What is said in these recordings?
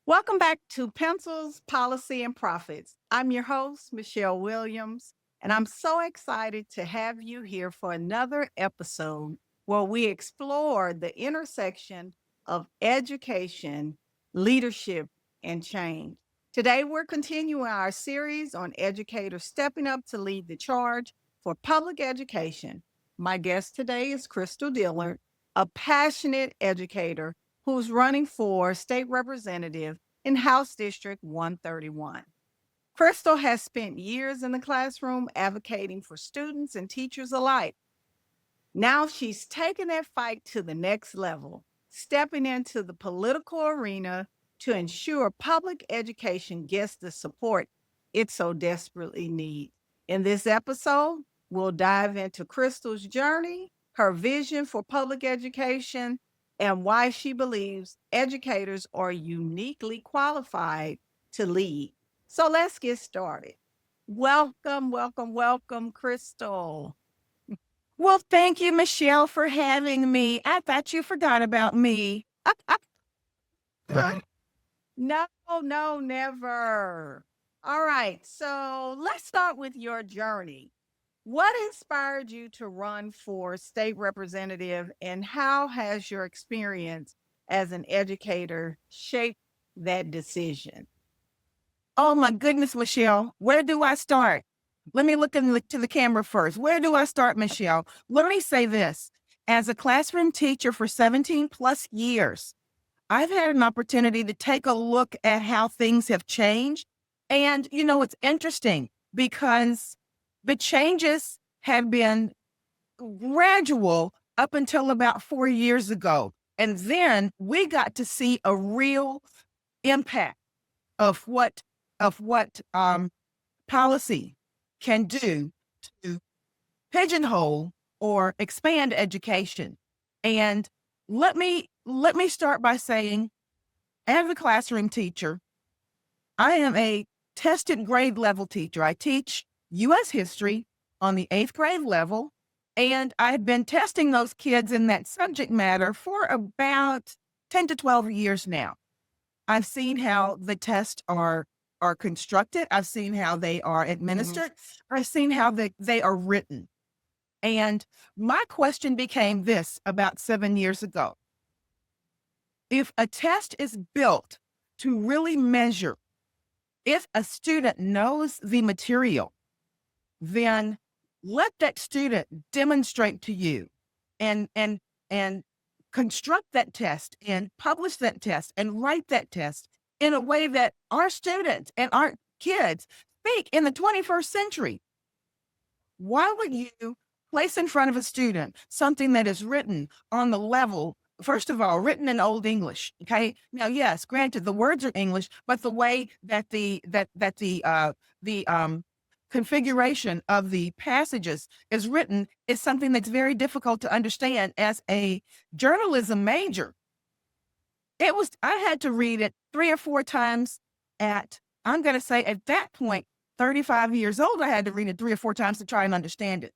Welcome back to Pencils, Policy, and Profits. I'm your host, Michelle Williams, and I'm so excited to have you here for another episode where we explore the intersection of education, leadership, and change. Today, we're continuing our series on educators stepping up to lead the charge for public education. My guest today is Crystal Dillard, a passionate educator who's running for state representative in House District 131. Crystal has spent years in the classroom advocating for students and teachers alike. Now she's taken that fight to the next level, stepping into the political arena to ensure public education gets the support it so desperately needs. In this episode, we'll dive into Crystal's journey, her vision for public education, and why she believes educators are uniquely qualified to lead. So let's get started. Welcome, welcome, welcome, Crystal. Well, thank you, Michelle, for having me. I thought you forgot about me. No, no, never. All right. So let's start with your journey. What inspired you to run for state representative, and how has your experience as an educator shaped that decision? Oh my goodness, Michelle, where do I start? Let me look to the camera first. Where do I start, Michelle? Let me say this. As a classroom teacher for 17 plus years, I've had an opportunity to take a look at how things have changed. And, it's interesting because the changes have been gradual up until about 4 years ago. And then we got to see a real impact of what policy can do to pigeonhole or expand education. And let me start by saying, as a classroom teacher, I am a tested grade level teacher. I teach U.S. history on the 8th grade level, and I've been testing those kids in that subject matter for about 10 to 12 years now. I've seen how the tests are constructed. I've seen how they are administered. I've seen how they are written. And my question became this about 7 years ago. If a test is built to really measure if a student knows the material, then let that student demonstrate to you and construct that test and publish that test and write that test in a way that our students and our kids speak in the 21st century. Why would you place in front of a student something that is written on the level, first of all, written in Old English? Okay. Now, yes, granted, the words are English, but the way that the configuration of the passages is written is something that's very difficult to understand as a journalism major. I had to read it 3 or 4 times I'm going to say at that point, 35 years old, I had to read it 3 or 4 times to try and understand it.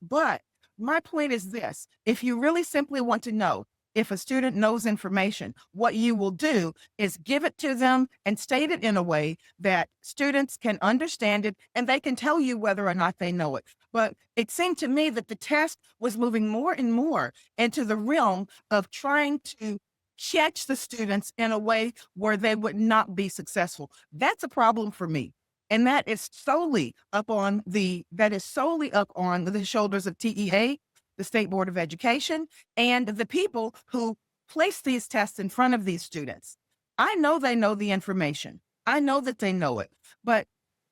But my point is this: if you really simply want to know if a student knows information, what you will do is give it to them and state it in a way that students can understand it and they can tell you whether or not they know it. But it seemed to me that the test was moving more and more into the realm of trying to catch the students in a way where they would not be successful. That's a problem for me. And that is solely up on the shoulders of TEA, the State Board of Education, and the people who place these tests in front of these students. I know they know the information. I know that they know it, but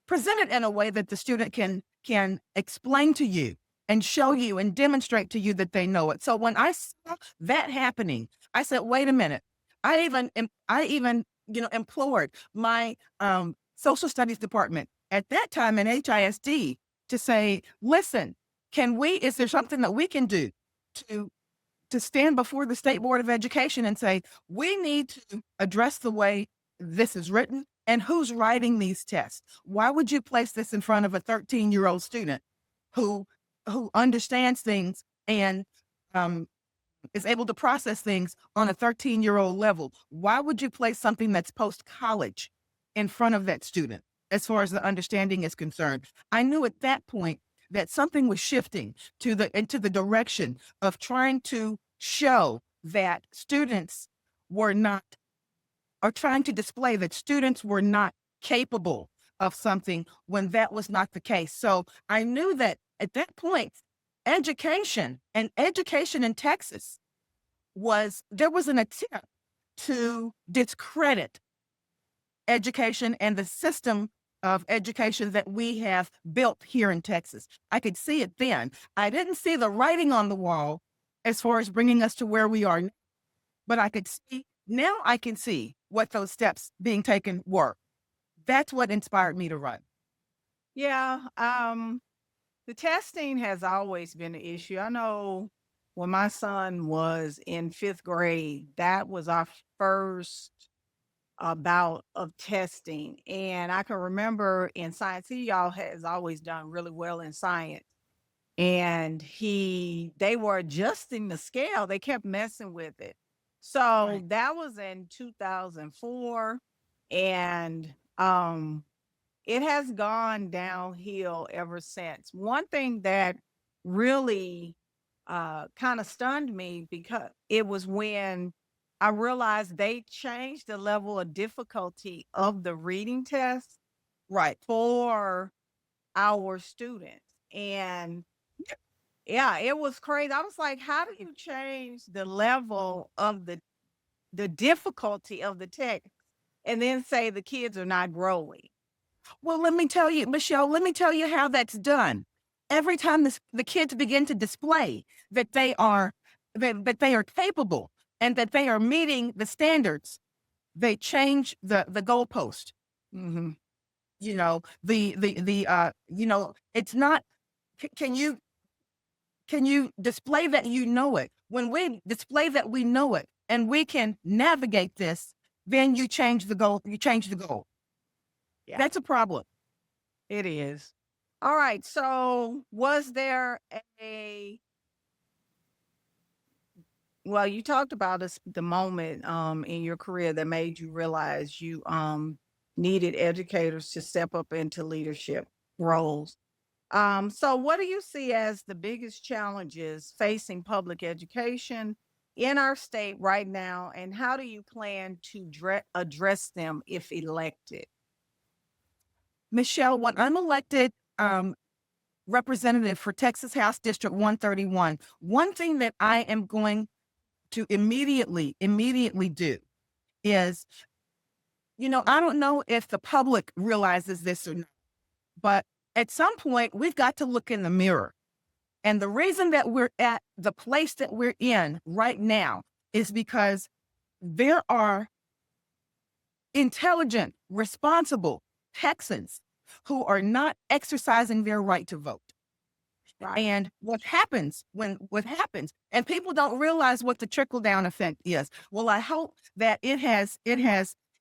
present it in a way that the student can explain to you and show you and demonstrate to you that they know it. So when I saw that happening, I said, wait a minute. I even implored my social studies department at that time in HISD to say, listen, is there something that we can do to stand before the State Board of Education and say, we need to address the way this is written and who's writing these tests? Why would you place this in front of a 13-year-old student who understands things and is able to process things on a 13-year-old level. Why would you place something that's post-college in front of that student as far as the understanding is concerned? I knew at that point that something was shifting into the direction of trying to show that students were not, or trying to display that students were not capable of something when that was not the case. So I knew that at that point, education in Texas there was an attempt to discredit education and the system of education that we have built here in Texas. I could see it then. I didn't see the writing on the wall as far as bringing us to where we are now, but I can see what those steps being taken were. That's what inspired me to run. Yeah, the testing has always been an issue. I know when my son was in 5th grade, that was our first bout of testing. And I can remember in science, y'all has always done really well in science. And they were adjusting the scale. They kept messing with it. So Right. that was in 2004. And it has gone downhill ever since. One thing that really kind of stunned me because it was when I realized they changed the level of difficulty of the reading test Right. for our students. And yeah, it was crazy. I was like, how do you change the level of the difficulty of the text and then say the kids are not growing? Well, let me tell you, Michelle, let me tell you how that's done. Every time the kids begin to display that they are capable and that they are meeting the standards, they change the goalpost. Mhm. You know, it's not, can you display that you know it? When we display that we know it and we can navigate this, then you change the goal. You change the goal. Yeah, That's a problem. it is. All right. So, was there a well, you talked about the moment in your career that made you realize you needed educators to step up into leadership roles. So what do you see as the biggest challenges facing public education in our state right now, and how do you plan to address them if elected? Michelle, when I'm elected representative for Texas House District 131, one thing that I am going to immediately do is, I don't know if the public realizes this or not, but at some point we've got to look in the mirror. And the reason that we're at the place that we're in right now is because there are intelligent, responsible Texans who are not exercising their right to vote. Right. And what happens, and people don't realize what the trickle down effect is. Well, I hope that it has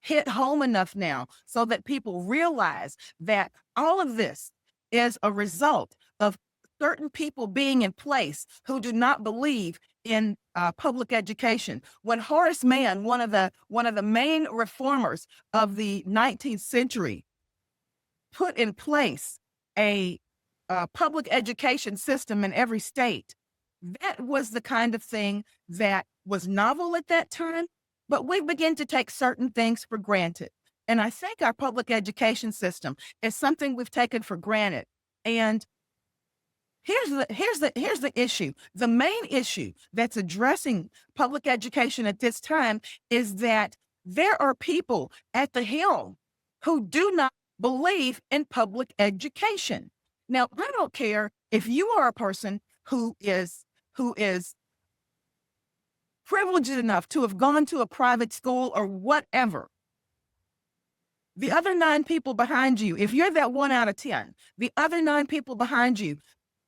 hit home enough now so that people realize that all of this is a result of certain people being in place who do not believe in public education. When Horace Mann, one of the main reformers of the 19th century, put in place a public education system in every state. That was the kind of thing that was novel at that time, but we begin to take certain things for granted. And I think our public education system is something we've taken for granted. And here's the issue. The main issue that's addressing public education at this time is that there are people at the helm who do not believe in public education. Now, I don't care if you are a person who is privileged enough to have gone to a private school or whatever. The other 9 people behind you, if you're that 1 out of 10, the other 9 people behind you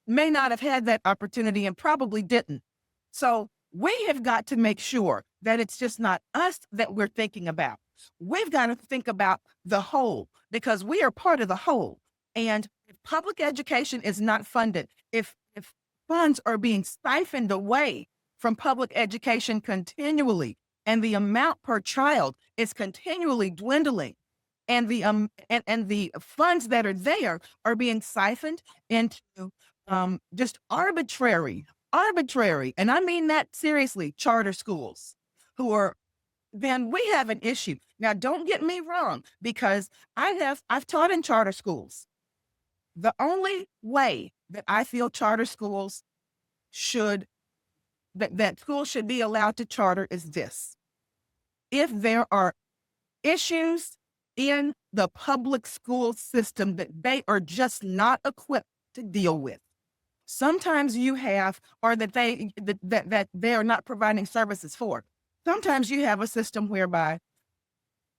may not have had that opportunity and probably didn't. So we have got to make sure that it's just not us that we're thinking about. We've got to think about the whole because we are part of the whole. And if public education is not funded, if funds are being siphoned away from public education continually, and the amount per child is continually dwindling. And the funds that are there are being siphoned into just arbitrary, and I mean that seriously, charter schools who are then we have an issue. Now, don't get me wrong, because I've taught in charter schools. The only way that I feel charter schools should that schools should be allowed to charter is this. If there are issues in the public school system that they are just not equipped to deal with, sometimes you have, or that they are not providing services for. Sometimes you have a system whereby,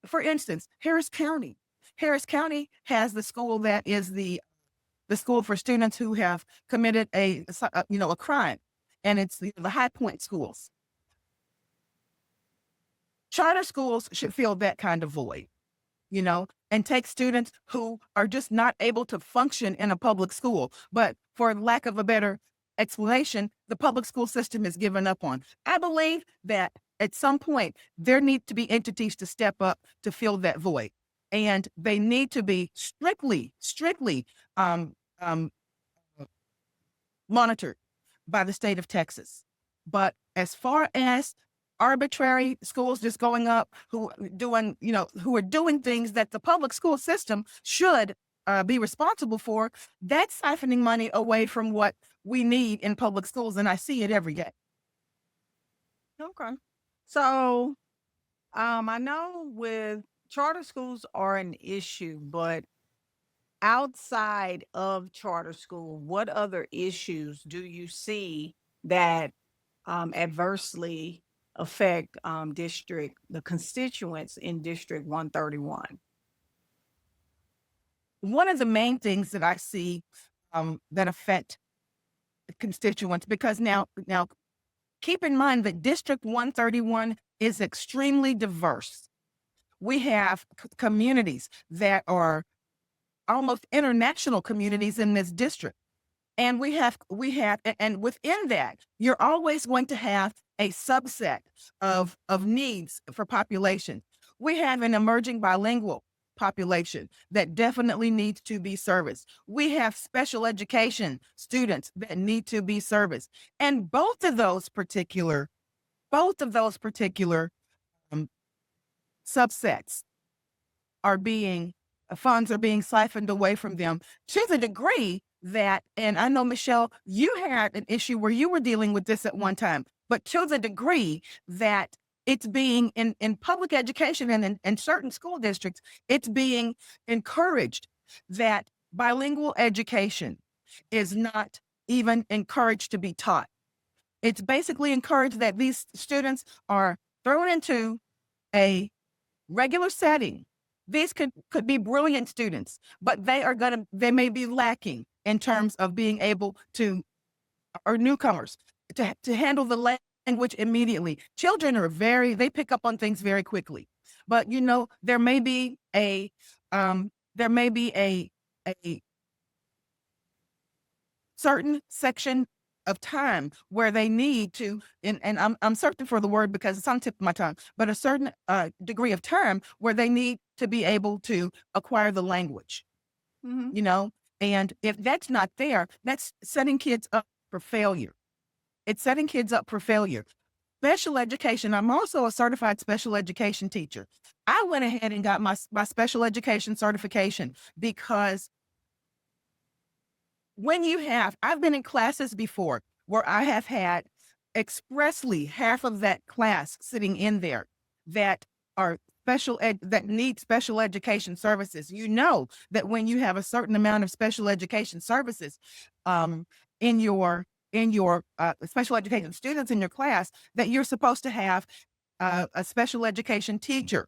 for instance, Harris County has the school that is the school for students who have committed a crime, and it's the high point schools. Charter schools should fill that kind of void, and take students who are just not able to function in a public school, but for lack of a better explanation, the public school system is given up on. I believe that at some point there need to be entities to step up to fill that void, and they need to be strictly um, um, monitored by the state of Texas. But as far as arbitrary schools just going up who are doing things that the public school system should be responsible for, that's siphoning money away from what we need in public schools, and I see it every day. Okay. So, I know with charter schools are an issue, but outside of charter school, what other issues do you see that adversely affect the constituents in District 131? One of the main things that I see that affect constituents, because now keep in mind that District 131 is extremely diverse. We have communities that are almost international communities in this district. And and within that, you're always going to have a subset of needs for population. We have an emerging bilingual population that definitely needs to be serviced. We have special education students that need to be serviced. And both of those particular subsets funds are being siphoned away from them to the degree that, and I know, Michelle, you had an issue where you were dealing with this at one time, but to the degree that it's being in public education and in certain school districts, it's being encouraged that bilingual education is not even encouraged to be taught. It's basically encouraged that these students are thrown into a regular setting. These could be brilliant students, but they may be lacking in terms of being able to, or newcomers, to handle the language immediately. Children they pick up on things very quickly, but there may be a certain section of time where they need to, and I'm searching for the word because it's on the tip of my tongue, but a certain degree of time where they need to be able to acquire the language, Mhm. and if that's not there, that's setting kids up for failure. It's setting kids up for failure. Special education. I'm also a certified special education teacher. I went ahead and got my special education certification because I've been in classes before where I have had expressly half of that class sitting in there that are that need special education services. You know that when you have a certain amount of special education services in your special education students in your class, that you're supposed to have a special education teacher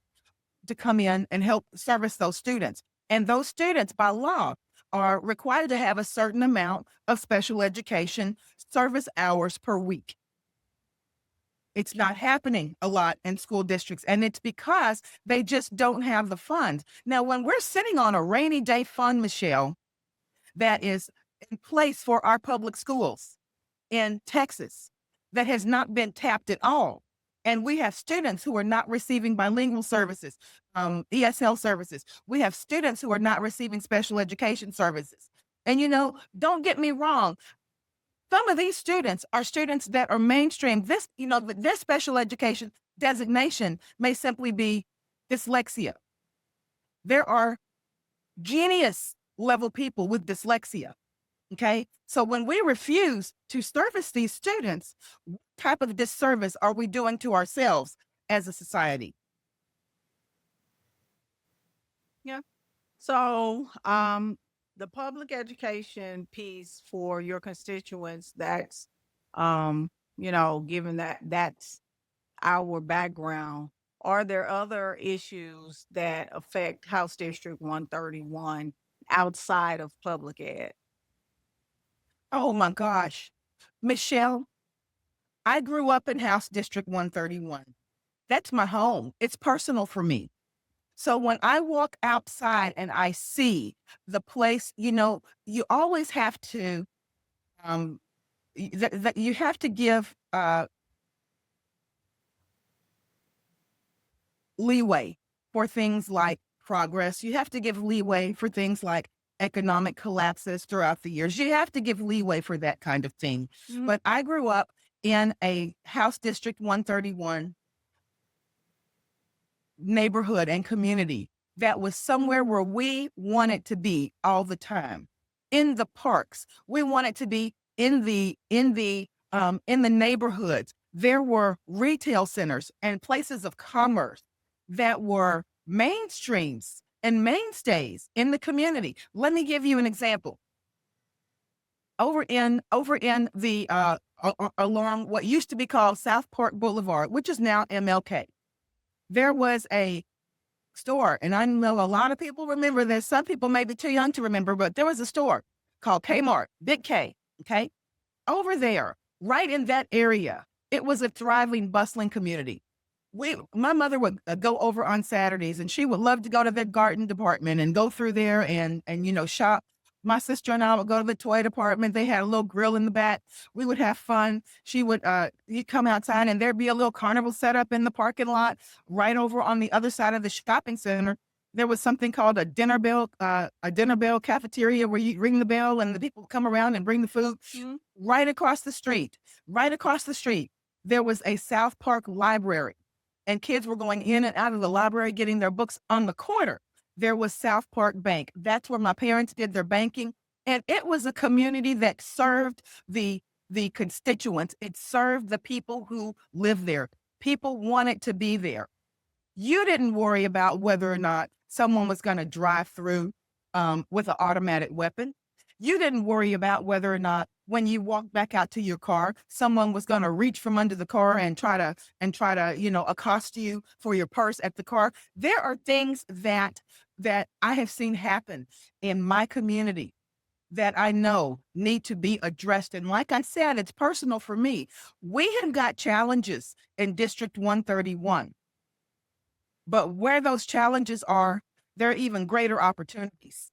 to come in and help service those students. And those students, by law, are required to have a certain amount of special education service hours per week. It's not happening a lot in school districts, and it's because they just don't have the funds. Now, when we're sitting on a rainy day fund, Michelle, that is in place for our public schools in Texas, that has not been tapped at all. And we have students who are not receiving bilingual services, ESL services. We have students who are not receiving special education services. And, don't get me wrong. Some of these students are students that are mainstream. Their special education designation may simply be dyslexia. There are genius level people with dyslexia. Okay. So when we refuse to service these students, what type of disservice are we doing to ourselves as a society? Yeah. So, the public education piece for your constituents, that's, given that that's our background, are there other issues that affect House District 131 outside of public ed? Oh my gosh. Michelle, I grew up in House District 131. That's my home. It's personal for me. So when I walk outside and I see the place, you always have to, um, you have to give leeway for things like progress. You have to give leeway for things like economic collapses throughout the years. You have to give leeway for that kind of thing. Mm. But I grew up in a House District 131 neighborhood and community that was somewhere where we wanted to be all the time. In the parks, we wanted to be in the neighborhoods. There were retail centers and places of commerce that were mainstreams and mainstays in the community. Let me give you an example. Over in the along what used to be called South Park Boulevard, which is now MLK, there was a store, and I know a lot of people remember this. Some people may be too young to remember, but there was a store called Kmart, Big K. Okay, over there, right in that area, it was a thriving, bustling community. My mother would go over on Saturdays, and she would love to go to the garden department and go through there and shop. My sister and I would go to the toy department. They had a little grill in the back. We would have fun. You'd come outside, and there'd be a little carnival set up in the parking lot. Right over on the other side of the shopping center, there was something called a dinner bell cafeteria where you ring the bell and the people would come around and bring the food. Mhm. Right across the street, there was a South Park library, and kids were going in and out of the library getting their books. On the corner, there was South Park Bank. That's where my parents did their banking. And it was a community that served the constituents. It served the people who live there. People wanted to be there. You didn't worry about whether or not someone was going to drive through with an automatic weapon. You didn't worry about whether or not when you walked back out to your car, someone was going to reach from under the car and try to accost you for your purse at the car. There are things that I have seen happen in my community that I know need to be addressed. And like I said, it's personal for me. We have got challenges in District 131, but where those challenges are, there are even greater opportunities.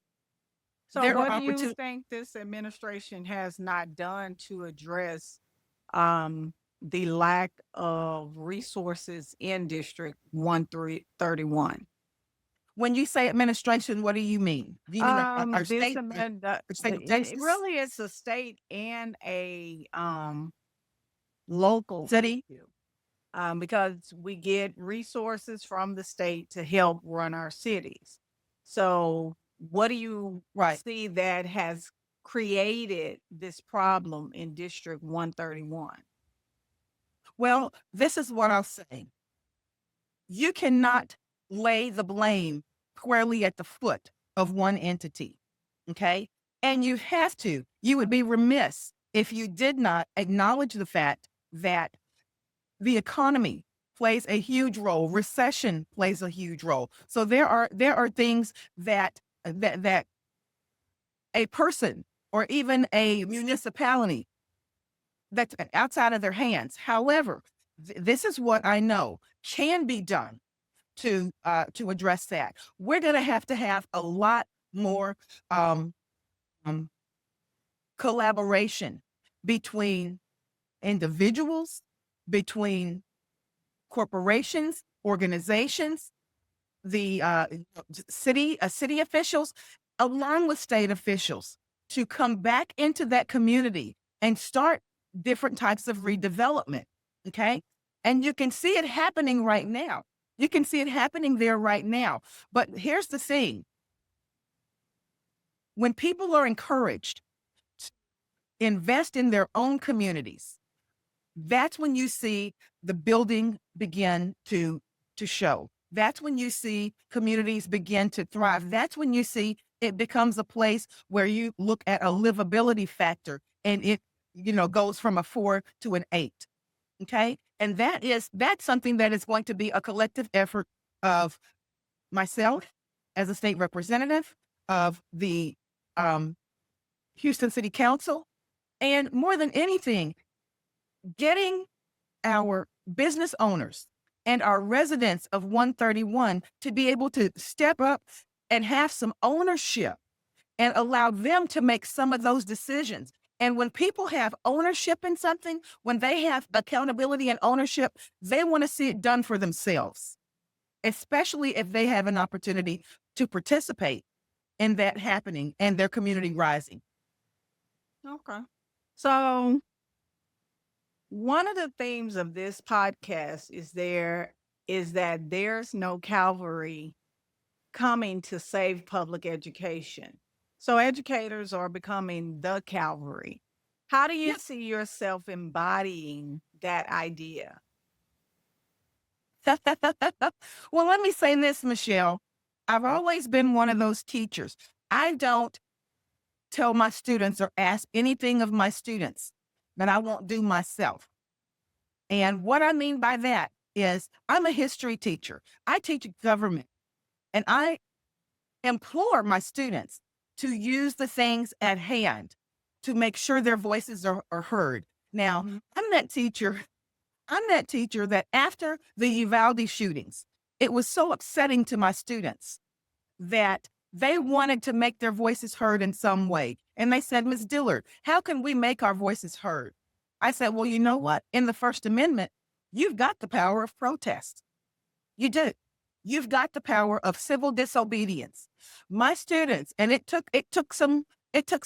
So, There are what do you opportunities. think this administration has not done to address the lack of resources in District 131? When you say administration, what do you mean? Do you mean our This state, amend our state of it Texas, really is a state and a local city? issue, because we get resources from the state to help run our cities. So, what do you Right. see that has created this problem in District 131? Well, this is what I'll say. You cannot lay the blame squarely at the foot of one entity. Okay. And you would be remiss if you did not acknowledge the fact that the economy plays a huge role. Recession plays a huge role. So there are things that a person or even a municipality that's outside of their hands. However, this is what I know can be done to address that. We're going to have a lot more um, um, collaboration between individuals, between corporations, organizations, the city officials, along with state officials, to come back into that community and start different types of redevelopment. Okay. And you can see it happening right now. You can see it happening there right now. But here's the thing, when people are encouraged to invest in their own communities, that's when you see the building begin to show. That's when you see communities begin to thrive. That's when you see it becomes a place where you look at a livability factor and it, goes from a 4 to an 8. Okay? And that's something that is going to be a collective effort of myself as a state representative, of the um, Houston City Council, and more than anything, getting our business owners and our residents of 131 to be able to step up and have some ownership and allow them to make some of those decisions. And when people have ownership in something, when they have accountability and ownership, they want to see it done for themselves, especially if they have an opportunity to participate in that happening and their community rising. Okay. So one of the themes of this podcast is that there's no cavalry coming to save public education. So educators are becoming the cavalry. How do you Yep. see yourself embodying that idea? Well, let me say this, Michelle. I've always been one of those teachers. I don't tell my students or ask anything of my students that I won't do myself. And what I mean by that is I'm a history teacher. I teach government, and I implore my students to use the things at hand to make sure their voices are heard. Now, Mhm. I'm that teacher that after the Uvalde shootings, it was so upsetting to my students that they wanted to make their voices heard in some way. And they said, Ms. Dillard, how can we make our voices heard? I said, well, you know what? In the First Amendment, you've got the power of protest. You do. You've got the power of civil disobedience. My students, and it took some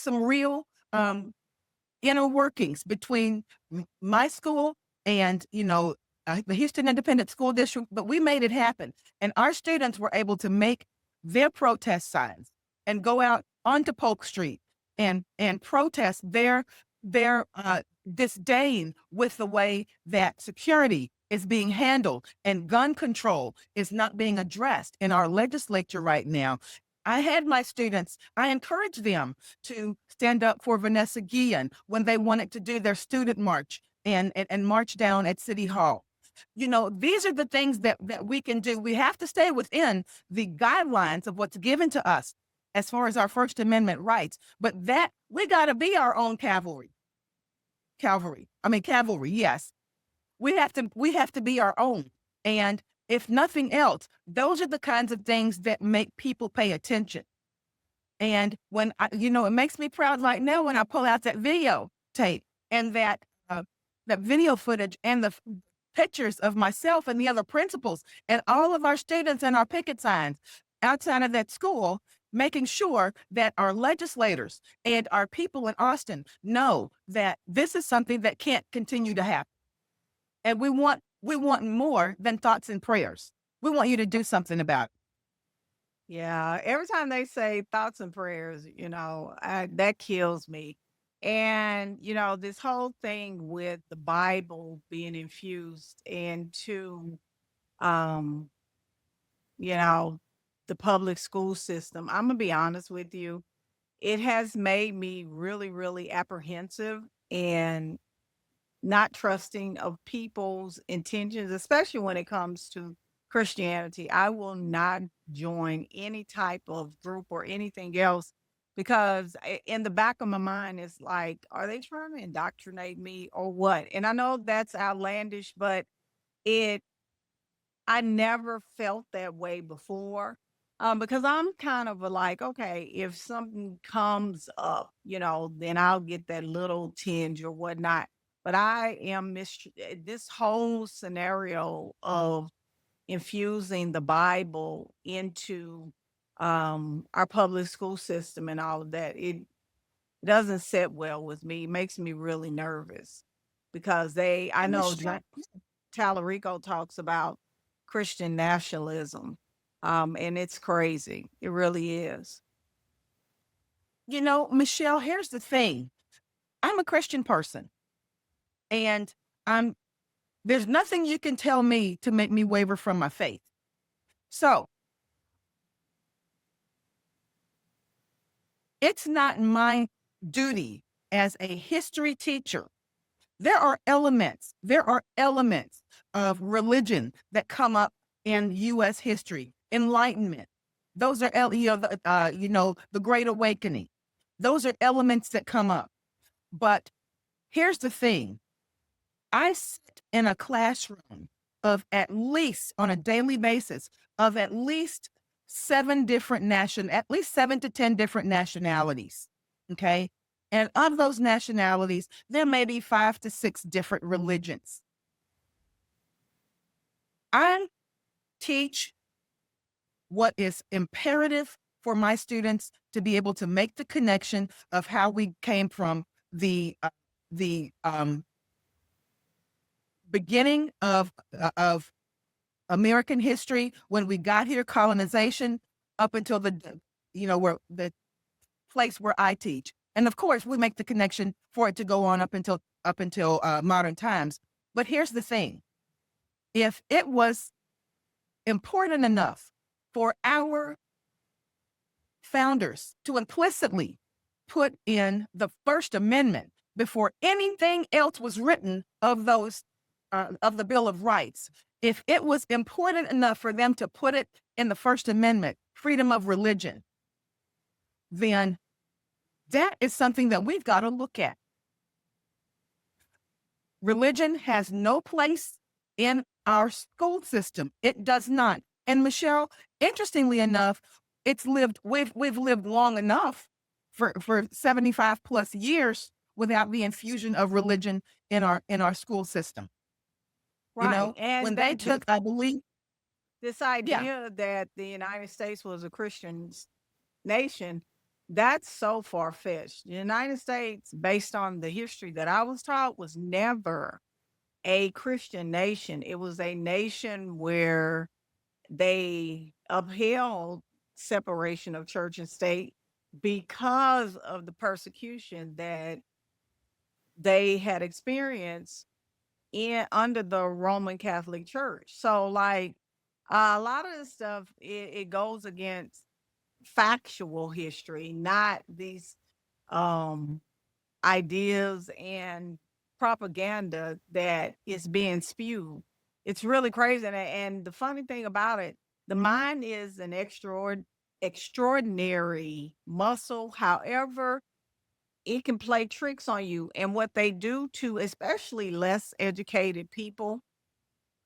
real inner workings between my school and the Houston Independent School District, but we made it happen. And our students were able to make their protest signs and go out onto Polk Street and protest their disdain with the way that security is being handled and gun control is not being addressed in our legislature right now. I encouraged them to stand up for Vanessa Guillen when they wanted to do their student march and march down at City Hall. These are the things that we can do. We have to stay within the guidelines of what's given to us as far as our First Amendment rights, but that we got to be our own cavalry. Cavalry, yes. We have to be our own. And if nothing else, those are the kinds of things that make people pay attention. And when it makes me proud right now when I pull out that video tape and that video footage and the pictures of myself and the other principals and all of our students and our picket signs outside of that school, making sure that our legislators and our people in Austin know that this is something that can't continue to happen. And we want more than thoughts and prayers. We want you to do something about it. Yeah, every time they say thoughts and prayers, that kills me. And, this whole thing with the Bible being infused into, um, you know, the public school system, I'm going to be honest with you, it has made me really, really apprehensive and not trusting of people's intentions, especially when it comes to Christianity. I will not join any type of group or anything else because in the back of my mind, it's like, are they trying to indoctrinate me or what? And I know that's outlandish, but it, I never felt that way before. Because I'm kind of like, okay, if something comes up, then I'll get that little tinge or whatnot. but I am this whole scenario of infusing the Bible into our public school system and all of that. It doesn't sit well with me. It makes me really nervous because I And know Michelle, Tallarico talks about Christian nationalism, and it's crazy. It really is. Michelle, here's the thing. I'm a Christian person, and I'm there's nothing you can tell me to make me waver from my faith. So it's not my duty as a history teacher. There are elements of religion that come up in U.S. history. Enlightenment. Those are, the Great Awakening. Those are elements that come up. But here's the thing. I sit in a classroom of at least on a daily basis of at least at least 7 to 10 different nationalities. Okay. And of those nationalities, there may be 5 to 6 different religions. I teach what is imperative for my students to be able to make the connection of how we came from the beginning of American history when we got here, colonization, up until where the place where I teach. And of course, we make the connection for it to go on up until modern times. But here's the thing: if it was important enough for our founders to implicitly put in the First Amendment before anything else was written of the Bill of Rights, if it was important enough for them to put it in the First Amendment, freedom of religion, then that is something that we've got to look at. Religion has no place in our school system. It does not. And Michelle, interestingly enough, we've lived long enough for 75 plus years without the infusion of religion in our school system. Right. When And they took, I believe, this yeah. idea that the United States was a Christian nation, that's so far fetched. The United States, based on the history that I was taught, was never a Christian nation. It was a nation where they upheld separation of church and state because of the persecution that they had experienced in under the Roman Catholic Church. So like a lot of this stuff it goes against factual history, not these um ideas and propaganda that is being spewed. It's really crazy. And the funny thing about it, the mind is an extraordinary muscle. However, it can play tricks on you. And what they do to especially less educated people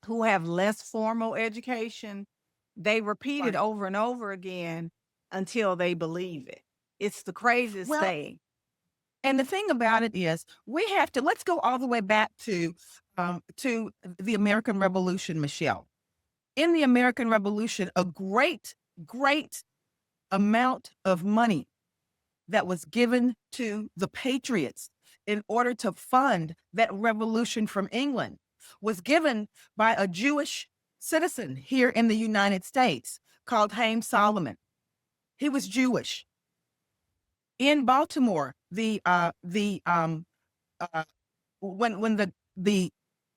who have less formal education, they repeat it Right. over and over again until they believe it. It's the craziest Well, thing. and the thing about it is, let's go all the way back to the American Revolution, Michelle. In the American Revolution, a great, great amount of money that was given to the patriots in order to fund that revolution from England was given by a Jewish citizen here in the United States called Haym Solomon. He was Jewish. In Baltimore, uh, when the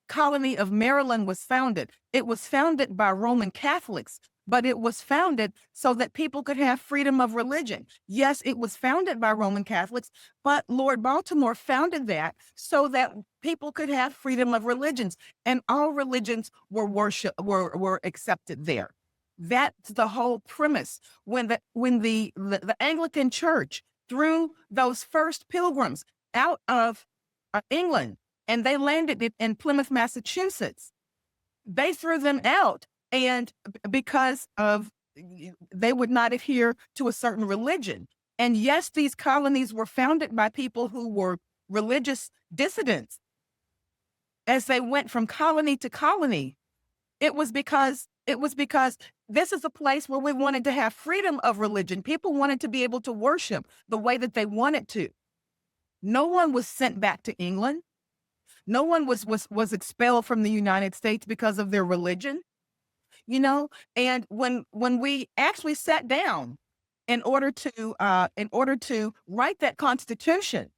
colony of Maryland was founded, it was founded by Roman Catholics, but it was founded so that people could have freedom of religion. Yes, it was founded by Roman Catholics, but Lord Baltimore founded that so that people could have freedom of religions, and all religions were accepted there. That's the whole premise. When the Anglican Church threw those first pilgrims out of England, and they landed in Plymouth, Massachusetts, they threw them out, and because of they would not adhere to a certain religion. And yes, these colonies were founded by people who were religious dissidents, as they went from colony to colony, it was because this is a place where we wanted to have freedom of religion. People wanted to be able to worship the way that they wanted to. No one was sent back to England. No one was expelled from the United States because of their religion, you know? And when we actually sat down in order to write that constitution,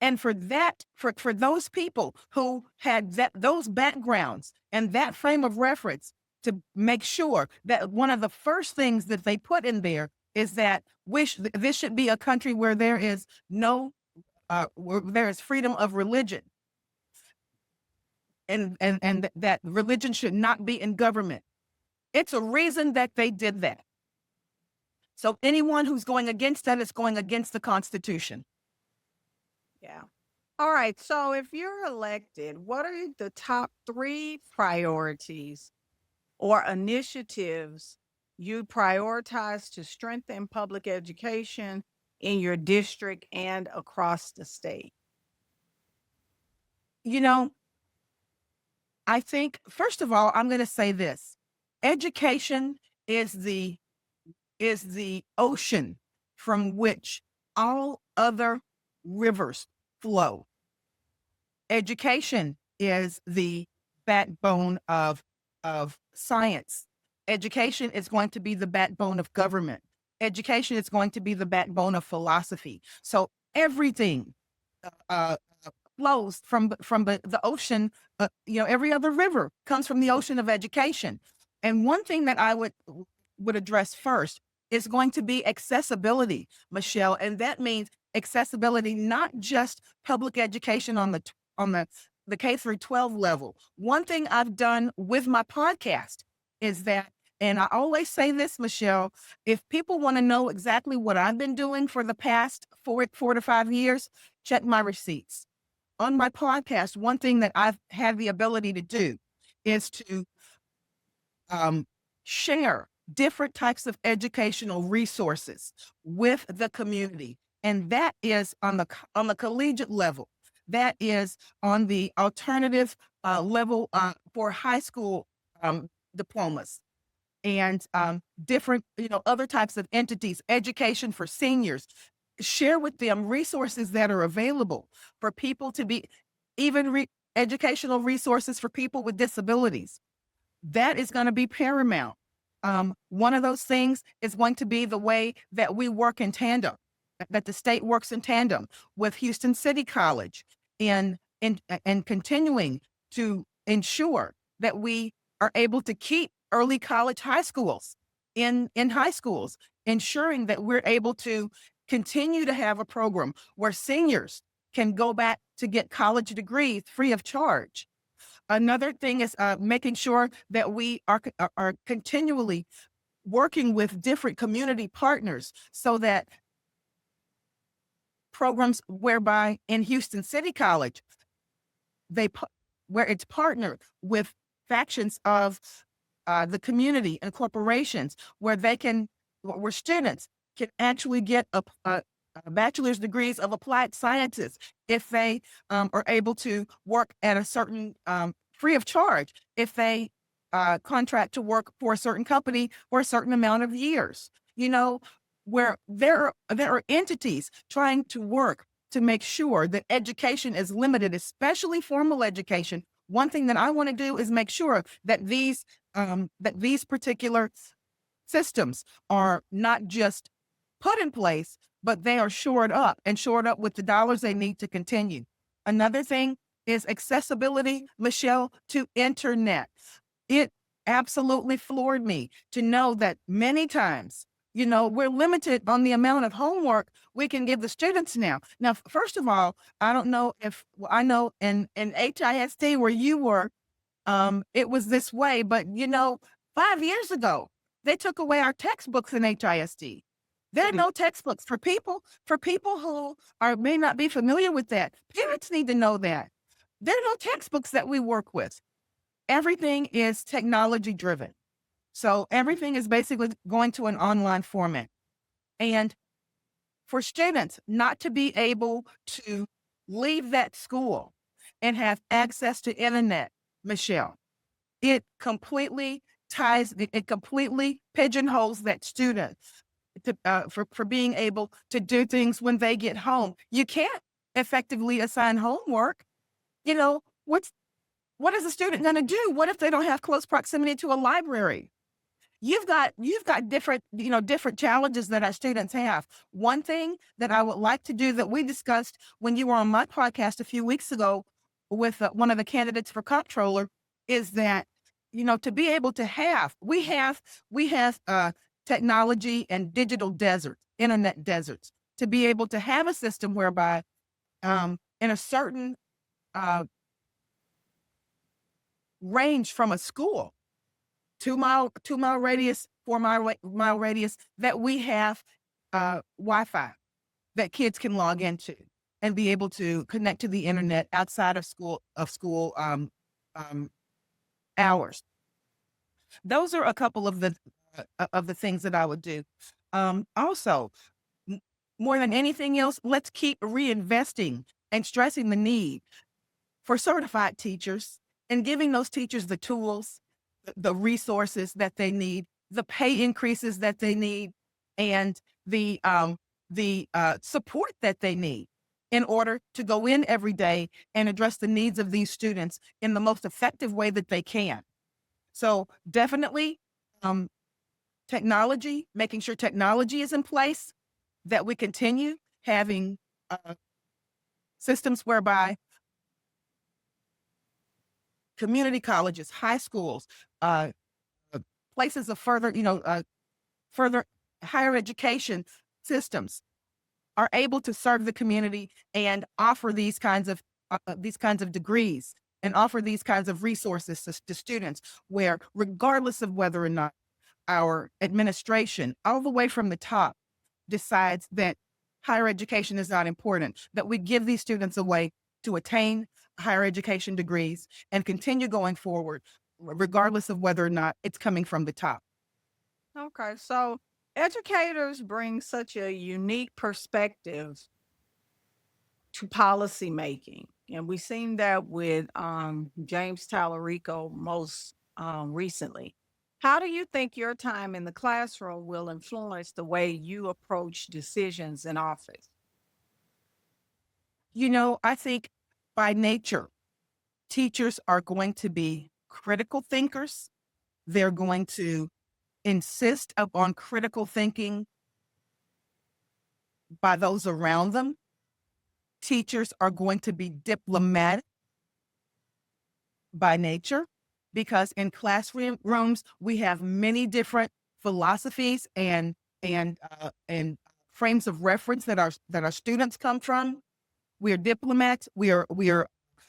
and for those people who had those backgrounds and that frame of reference, to make sure that one of the first things that they put in there is that this should be a country where there is no where there is freedom of religion, and that religion should not be in government. It's a reason that they did that. So anyone who's going against that is going against the Constitution. Yeah. All right. So if you're elected, what are the top 3 priorities or initiatives you prioritize to strengthen public education in your district and across the state? You know, I think, first of all, I'm going to say this. Education is the ocean from which all other rivers flow. Education is the backbone of science. Education is going to be the backbone of government. Education is going to be the backbone of philosophy. So everything uh, flows from the ocean. Every other river comes from the ocean of education. And one thing that I would address first is going to be accessibility, Michelle, and that means accessibility, not just public education on the K through 12 level. One thing I've done with my podcast is that, and I always say this, Michelle, if people want to know exactly what I've been doing for the past 4 to 5 years, check my receipts. On my podcast, one thing that I've had the ability to do is to share different types of educational resources with the community. And that is on the collegiate level. That is on the alternative level for high school diplomas, and different, other types of entities, education for seniors. Share with them resources that are available for people to be, even educational resources for people with disabilities. That is going to be paramount. One of those things is going to be the way that we work in tandem, that the state works in tandem with Houston City College, and continuing to ensure that we are able to keep early college high schools in high schools, ensuring that we're able to continue to have a program where seniors can go back to get college degrees free of charge. Another thing is making sure that we are continually working with different community partners, so that programs whereby in Houston City College, where it's partnered with factions of the community and corporations, where students can actually get a bachelor's degrees of applied sciences if they are able to work at a certain free of charge, if they contract to work for a certain company for a certain amount of years. Where there are entities trying to work to make sure that education is limited, especially formal education. One thing that I want to do is make sure that these particular systems are not just put in place, but they are shored up with the dollars they need to continue. Another thing is accessibility, Michelle, to internet. It absolutely floored me to know that many times, we're limited on the amount of homework we can give the students now. Now, first of all, I don't know I know in HISD where you were, it was this way, but 5 years ago, they took away our textbooks in HISD. There are no textbooks for people who may not be familiar with that. Parents need to know that. There are no textbooks that we work with. Everything is technology driven. So everything is basically going to an online format. And for students not to be able to leave that school and have access to internet, Michelle, it completely it completely pigeonholes that student to, for being able to do things when they get home. You can't effectively assign homework. You know, what is a student going to do? What if they don't have close proximity to a library? You've got different, different challenges that our students have. One thing that I would like to do that we discussed when you were on my podcast a few weeks ago with one of the candidates for comptroller is that, to be able to have, we have technology and digital deserts, internet deserts, to be able to have a system whereby in a certain range from a school, 2 mile radius, 4 mile radius, that we have Wi-Fi that kids can log into and be able to connect to the internet outside of school um, hours. Those are a couple of the things that I would do. Also, m- more than anything else, let's keep reinvesting and stressing the need for certified teachers and giving those teachers the tools, the resources that they need, the pay increases that they need, and the support that they need in order to go in every day and address the needs of these students in the most effective way that they can. So definitely, um, technology, making sure technology is in place, that we continue having systems whereby community colleges, high schools, uh, places of further higher education systems are able to serve the community and offer these kinds of degrees and offer these kinds of resources to students, where regardless of whether or not our administration, all the way from the top, decides that higher education is not important, that we give these students a way to attain higher education degrees and continue going forward, regardless of whether or not it's coming from the top. Okay, so educators bring such a unique perspective to policy making, and we've seen that with James Tallarico most recently. How do you think your time in the classroom will influence the way you approach decisions in office? I think by nature, teachers are going to be critical thinkers. They're going to insist upon critical thinking by those around them. Teachers are going to be diplomatic by nature, because in classrooms we have many different philosophies and frames of reference that our students come from. We are diplomats. We are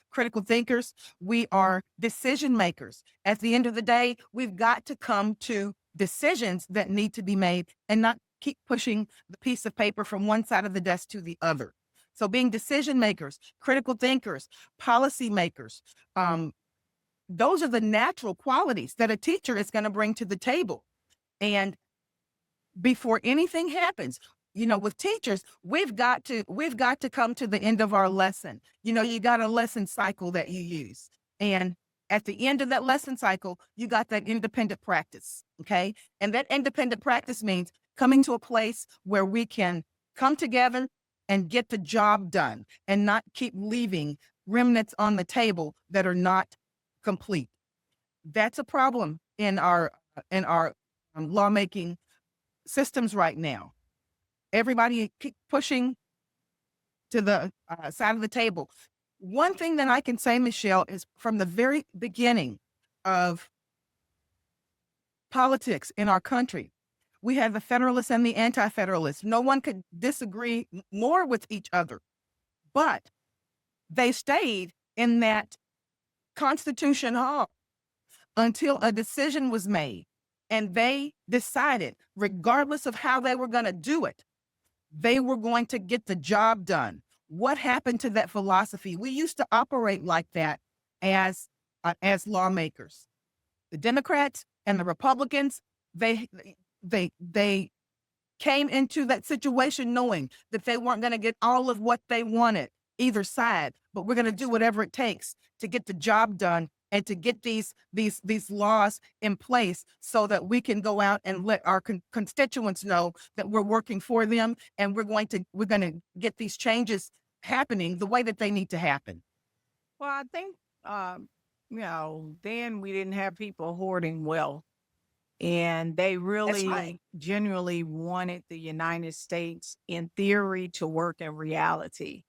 critical thinkers. We are decision makers. At the end of the day, we've got to come to decisions that need to be made and not keep pushing the piece of paper from one side of the desk to the other. So being decision makers, critical thinkers, policy makers, those are the natural qualities that a teacher is going to bring to the table. And before anything happens, with teachers, we've got to come to the end of our lesson. You got a lesson cycle that you use. And at the end of that lesson cycle, you got that independent practice. Okay. And that independent practice means coming to a place where we can come together and get the job done and not keep leaving remnants on the table that are not complete. That's a problem in our lawmaking systems right now. Everybody keep pushing to the side of the table. One thing that I can say, Michelle, is from the very beginning of politics in our country, we had the Federalists and the Anti-Federalists. No one could disagree more with each other, but they stayed in that Constitution Hall until a decision was made. And they decided, regardless of how they were going to do it, they were going to get the job done. What happened to that philosophy? We used to operate like that as lawmakers. The Democrats and the Republicans, they came into that situation knowing that they weren't going to get all of what they wanted, either side, but we're going to do whatever it takes to get the job done and to get these laws in place so that we can go out and let our constituents know that we're working for them, and we're going to get these changes happening the way that they need to happen. Well, I think, then we didn't have people hoarding wealth, and they That's right. really genuinely wanted the United States, in theory, to work in reality.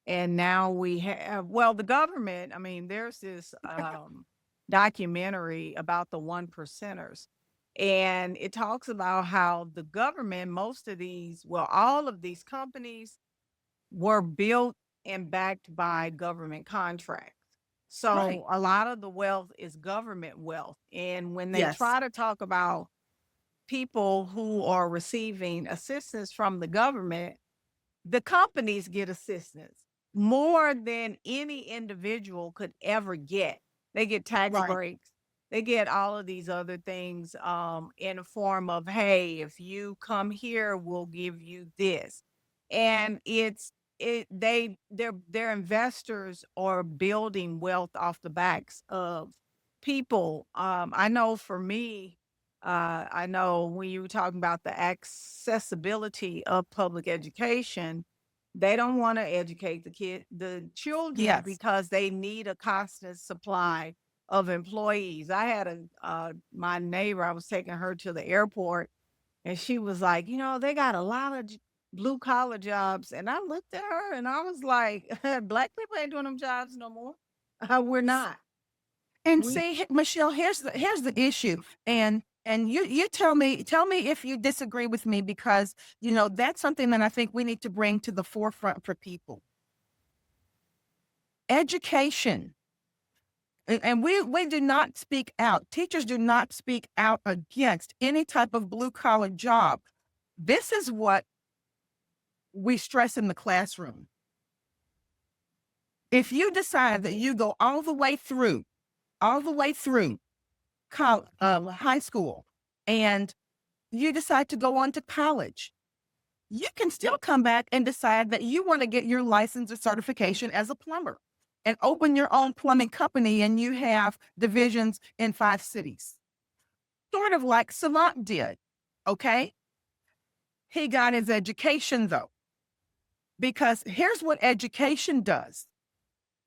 And now we have, well, the government, I mean, there's this documentary about the one percenters. And it talks about how the government, most of these, well, all of these companies were built and backed by government contracts. Right. So a lot of the wealth is government wealth. And when they Yes. try to talk about people who are receiving assistance from the government, the companies get assistance more than any individual could ever get. They get tax Right. breaks. They get all of these other things in the form of, hey, if you come here, we'll give you this. And their investors are building wealth off the backs of people. I know for me, I know when you were talking about the accessibility of public education, they don't want to educate the children Yes. because they need a constant supply of employees. I had my neighbor, I was taking her to the airport, and she was like, they got a lot of blue collar jobs. And I looked at her and I was like, black people ain't doing them jobs no more. We're not. And We see, Michelle, here's the issue, and you tell me if you disagree with me, because that's something that I think we need to bring to the forefront for people. Education, and we do not speak out. Teachers do not speak out against any type of blue collar job. This is what we stress in the classroom. If you decide that you go all the way through high school, and you decide to go on to college, you can still come back and decide that you want to get your license or certification as a plumber and open your own plumbing company, and you have divisions in 5 cities, sort of like Savant did. Okay. He got his education though, because here's what education does.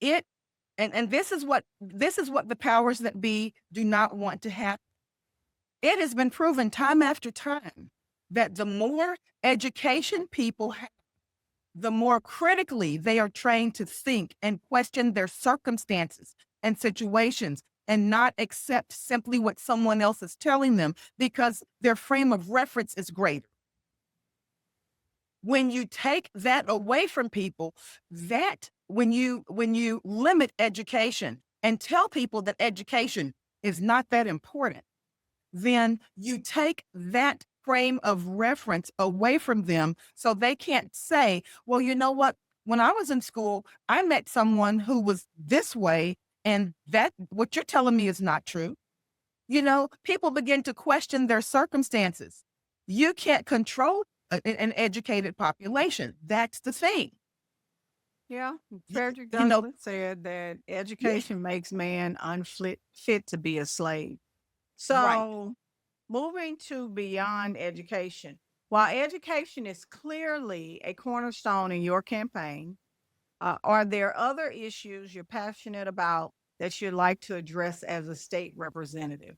It and this is what the powers that be do not want to happen. It has been proven time after time that the more education people have, the more critically they are trained to think and question their circumstances and situations, and not accept simply what someone else is telling them, because their frame of reference is greater. When you take that away from people, that when you limit education and tell people that education is not that important, then you take that frame of reference away from them, so they can't say, well, you know what? When I was in school, I met someone who was this way, and that what you're telling me is not true. People begin to question their circumstances. You can't control an educated population. That's the thing. Yeah, Y- Frederick You know, Douglass said that yeah, education makes man unfit fit to be a slave. right. So, moving to beyond education, while education is clearly a cornerstone in your campaign, are there other issues you're passionate about that you'd like to address as a state representative?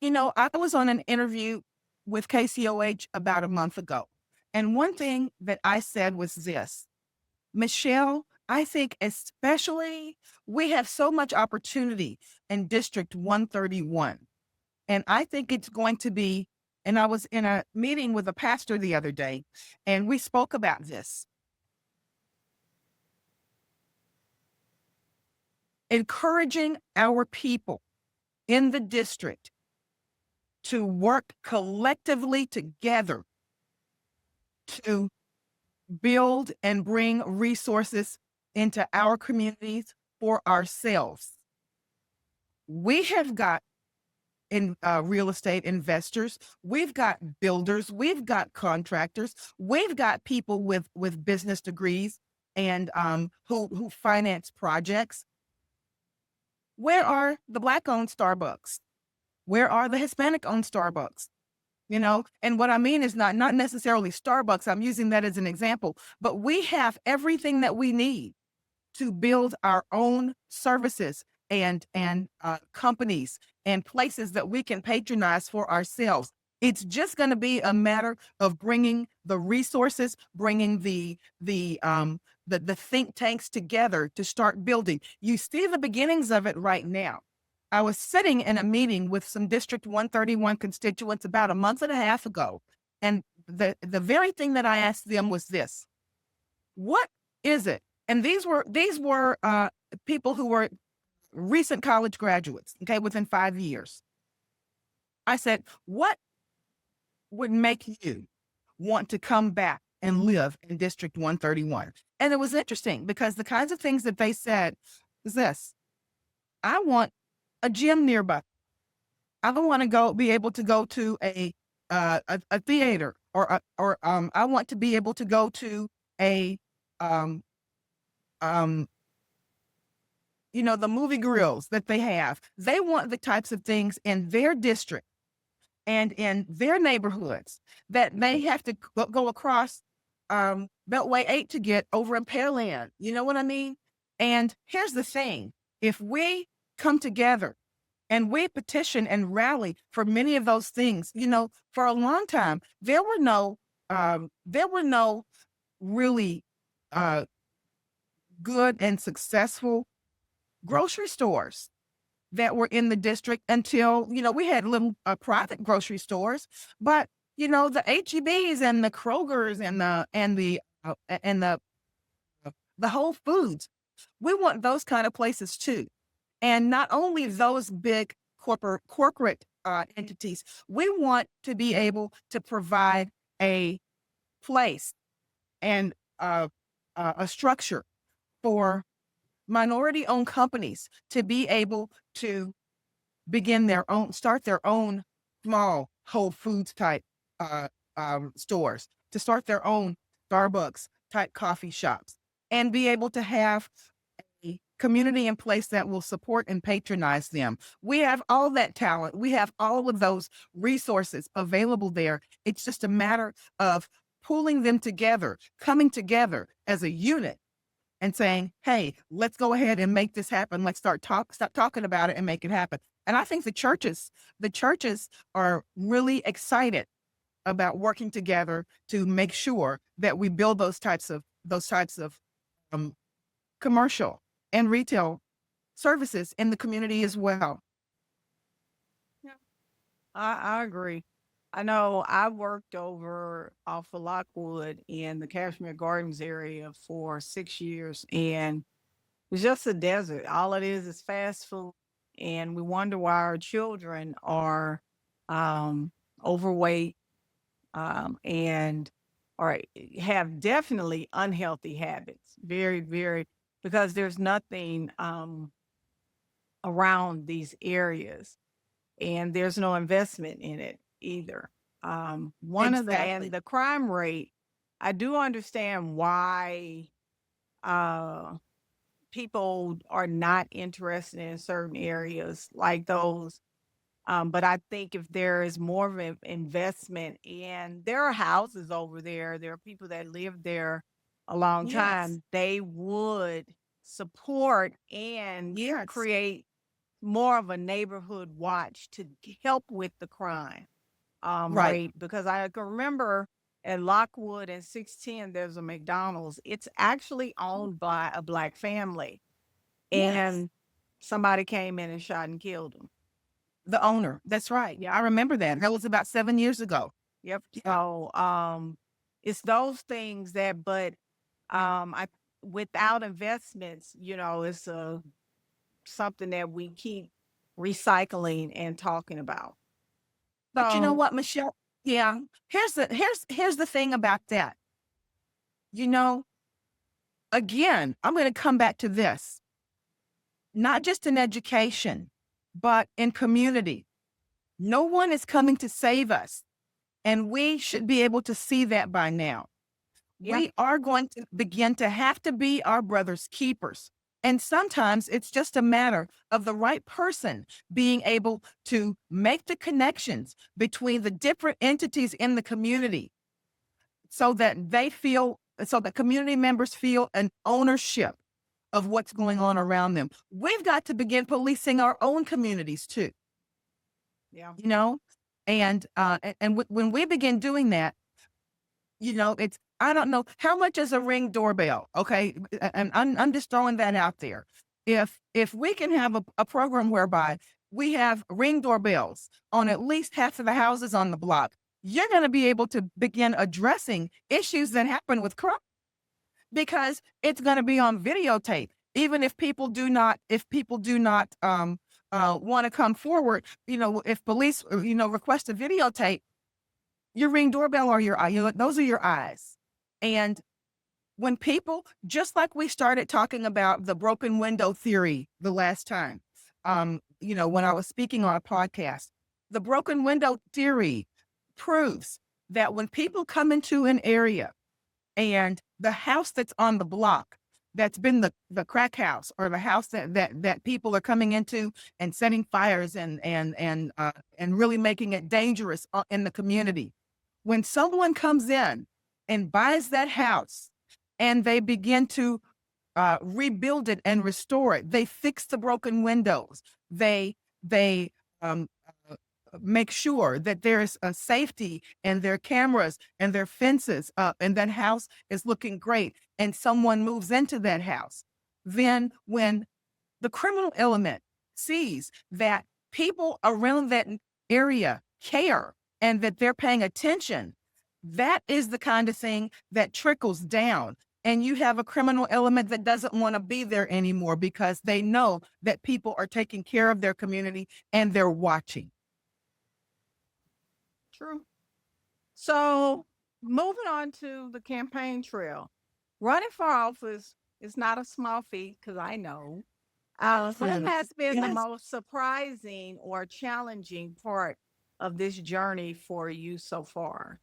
I was on an interview with KCOH about a month ago. And one thing that I said was this: Michelle, I think especially we have so much opportunity in District 131. And I think it's going to be, and I was in a meeting with a pastor the other day, and we spoke about this, encouraging our people in the district to work collectively together to build and bring resources into our communities for ourselves. We have got in real estate investors, we've got builders, we've got contractors, we've got people with business degrees and who finance projects. Where are the Black-owned Starbucks? Where are the Hispanic-owned Starbucks? You know, and what I mean is not necessarily Starbucks. I'm using that as an example, but we have everything that we need to build our own services and companies and places that we can patronize for ourselves. It's just going to be a matter of bringing the resources, bringing the think tanks together to start building. You see the beginnings of it right now. I was sitting in a meeting with some District 131 constituents about a month and a half ago, and the very thing that I asked them was this: what is it? And these were people who were recent college graduates, okay, within 5 years. I said, what would make you want to come back and live in District 131? And it was interesting because the kinds of things that they said was this: I want a gym nearby. I don't want to be able to go to a theater, or I want to be able to go to a um um the movie grills that they have. They want the types of things in their district and in their neighborhoods that they have to go across Beltway 8 to get over in Pearland. You know what I mean? And here's the thing: if we come together and we petition and rally for many of those things, for a long time, there were no really good and successful grocery stores that were in the district until, we had little private grocery stores, but, the HEBs and the Krogers and the Whole Foods, we want those kind of places too. And not only those big corporate entities, we want to be able to provide a place and a structure for minority-owned companies to be able to start their own small Whole Foods type stores, to start their own Starbucks type coffee shops, and be able to have a community in place that will support and patronize them. We have all that talent. We have all of those resources available there. It's just a matter of pulling them together, coming together as a unit and saying, hey, let's go ahead and make this happen. Let's stop talking about it and make it happen. And I think the churches are really excited about working together to make sure that we build those types of um, commercial and retail services in the community as well. Yeah, I agree. I know I worked over off of Lockwood in the Cashmere Gardens area for 6 years, and it's just a desert. All it is fast food, and we wonder why our children are overweight, and or have definitely unhealthy habits. Very, very, because there's nothing around these areas, and there's no investment in it either. One of Exactly. the crime rate, I do understand why uh people are not interested in certain areas like those. But I think if there is more of an investment, and there are houses over there are people that live there a long Yes. time, they would support and Yes. create more of a neighborhood watch to help with the crime Right. rate. Because I can remember at Lockwood and 610, there's a McDonald's. It's actually owned by a Black family, Yes. and somebody came in and shot and killed him. The owner. That's right. Yeah, I remember that. That was about 7 years ago. Yep. Yeah. So it's those things that, but I without investments, it's something that we keep recycling and talking about. But you know So what, Michelle? Yeah. Here's the thing about that. You know, again, I'm going to come back to this. Not just in education, but in community. No one is coming to save us. And we should be able to see that by now. Yeah. We are going to begin to have to be our brother's keepers. And sometimes it's just a matter of the right person being able to make the connections between the different entities in the community so that so that community members feel an ownership of what's going on around them. We've got to begin policing our own communities too, Yeah. you know? And when we begin doing that, it's, I don't know how much is a Ring doorbell. Okay. And I'm just throwing that out there. If we can have a program whereby we have Ring doorbells on at least half of the houses on the block, you're going to be able to begin addressing issues that happen with crime because it's going to be on videotape. Even if people do not, want to come forward, if police, request a videotape, your Ring doorbell or your eye, those are your eyes. And when people, just like we started talking about the broken window theory the last time, when I was speaking on a podcast, the broken window theory proves that when people come into an area and the house that's on the block, that's been the crack house or the house that people are coming into and setting fires and really making it dangerous in the community. When someone comes in and buys that house and they begin to rebuild it and restore it, they fix the broken windows. They um, make sure that there's a safety and their cameras and their fences up and that house is looking great and someone moves into that house. Then when the criminal element sees that people around that area care and that they're paying attention, that is the kind of thing that trickles down. And you have a criminal element that doesn't want to be there anymore because they know that people are taking care of their community and they're watching. True. So, moving on to the campaign trail, running for office is not a small feat because I know. What has been the Yes. most surprising or challenging part of this journey for you so far?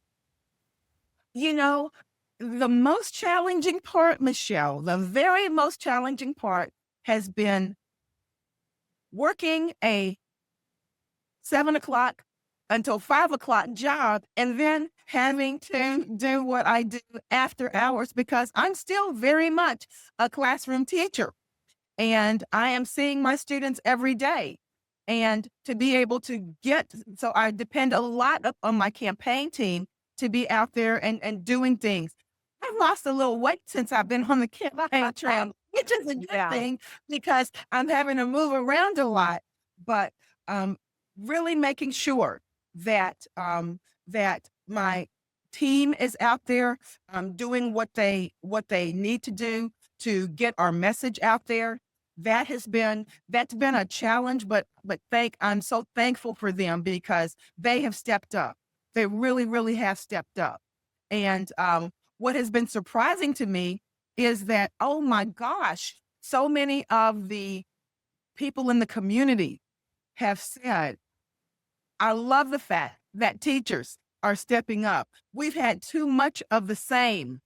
You know, the most challenging part, Michelle, the very most challenging part has been working a 7 o'clock until 5 o'clock job and then having to do what I do after hours because I'm still very much a classroom teacher and I am seeing my students every day. And to be able to so I depend a lot on my campaign team to be out there and doing things. I've lost a little weight since I've been on the campaign trail, which is a good Yeah. thing because I'm having to move around a lot. But really making sure that my team is out there doing what they need to do to get our message out there. That's been a challenge, but I'm so thankful for them because they have stepped up. They really, really have stepped up. And what has been surprising to me is that, oh my gosh, so many of the people in the community have said, I love the fact that teachers are stepping up. We've had too much of the same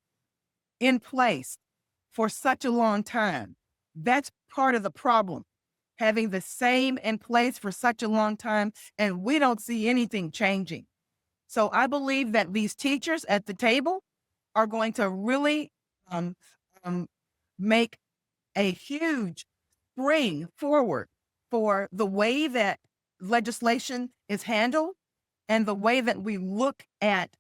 in place for such a long time. That's part of the problem, having the same in place for such a long time, and we don't see anything changing. So I believe that these teachers at the table are going to really um, make a huge spring forward for the way that legislation is handled and the way that we look at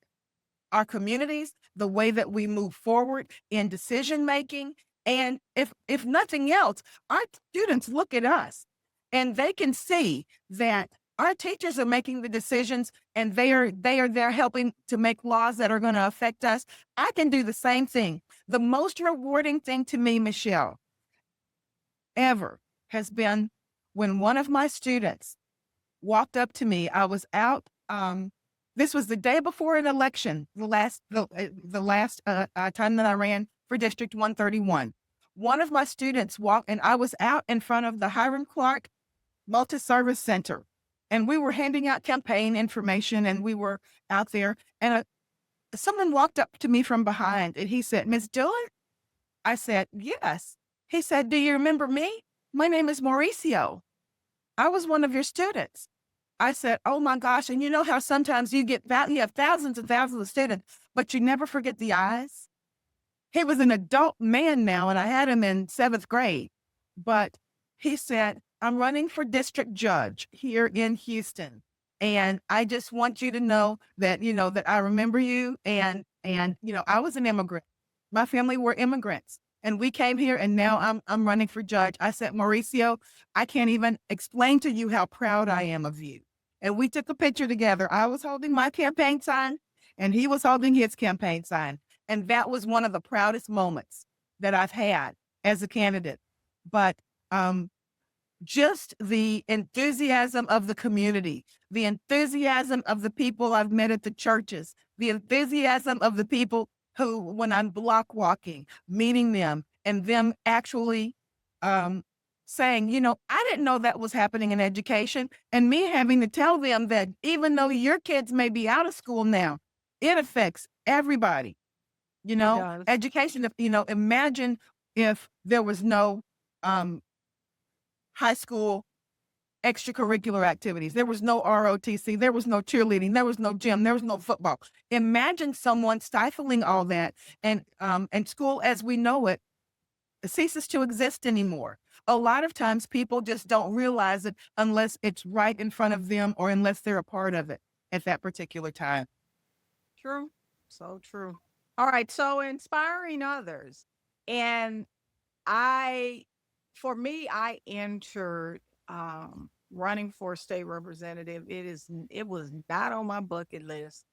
our communities, the way that we move forward in decision making. And if nothing else, our students look at us and they can see that our teachers are making the decisions and they are there helping to make laws that are going to affect us. I can do the same thing. The most rewarding thing to me, Michelle, ever has been when one of my students walked up to me. I was out. This was the day before an election, the last time that I ran for District 131. One of my students walked, and I was out in front of the Hiram Clark Multi-Service Center, and we were handing out campaign information, and we were out there, and someone walked up to me from behind, and he said, "Miss Dillon?" I said, "Yes." He said, "Do you remember me? My name is Mauricio. I was one of your students." I said, "Oh my gosh." And you know how sometimes you have thousands and thousands of students, but you never forget the eyes? He was an adult man now, and I had him in seventh grade. But he said, "I'm running for district judge here in Houston. And I just want you to know that, that I remember you. And I was an immigrant. My family were immigrants. And we came here, and now I'm running for judge." I said, "Mauricio, I can't even explain to you how proud I am of you." And we took a picture together. I was holding my campaign sign, and he was holding his campaign sign. And that was one of the proudest moments that I've had as a candidate. But just the enthusiasm of the community, the enthusiasm of the people I've met at the churches, the enthusiasm of the people who, when I'm block walking, meeting them, and them actually saying, "I didn't know that was happening in education," and me having to tell them that even though your kids may be out of school now, it affects everybody. It does. Education, if, imagine if there was no high school extracurricular activities. There was no ROTC, there was no cheerleading, there was no gym, there was no football. Imagine someone stifling all that, and school as we know it ceases to exist anymore. A lot of times people just don't realize it unless it's right in front of them or unless they're a part of it at that particular time. True. So true. All right. So inspiring others. And I, for me, I entered running for state representative. It was not on my bucket list,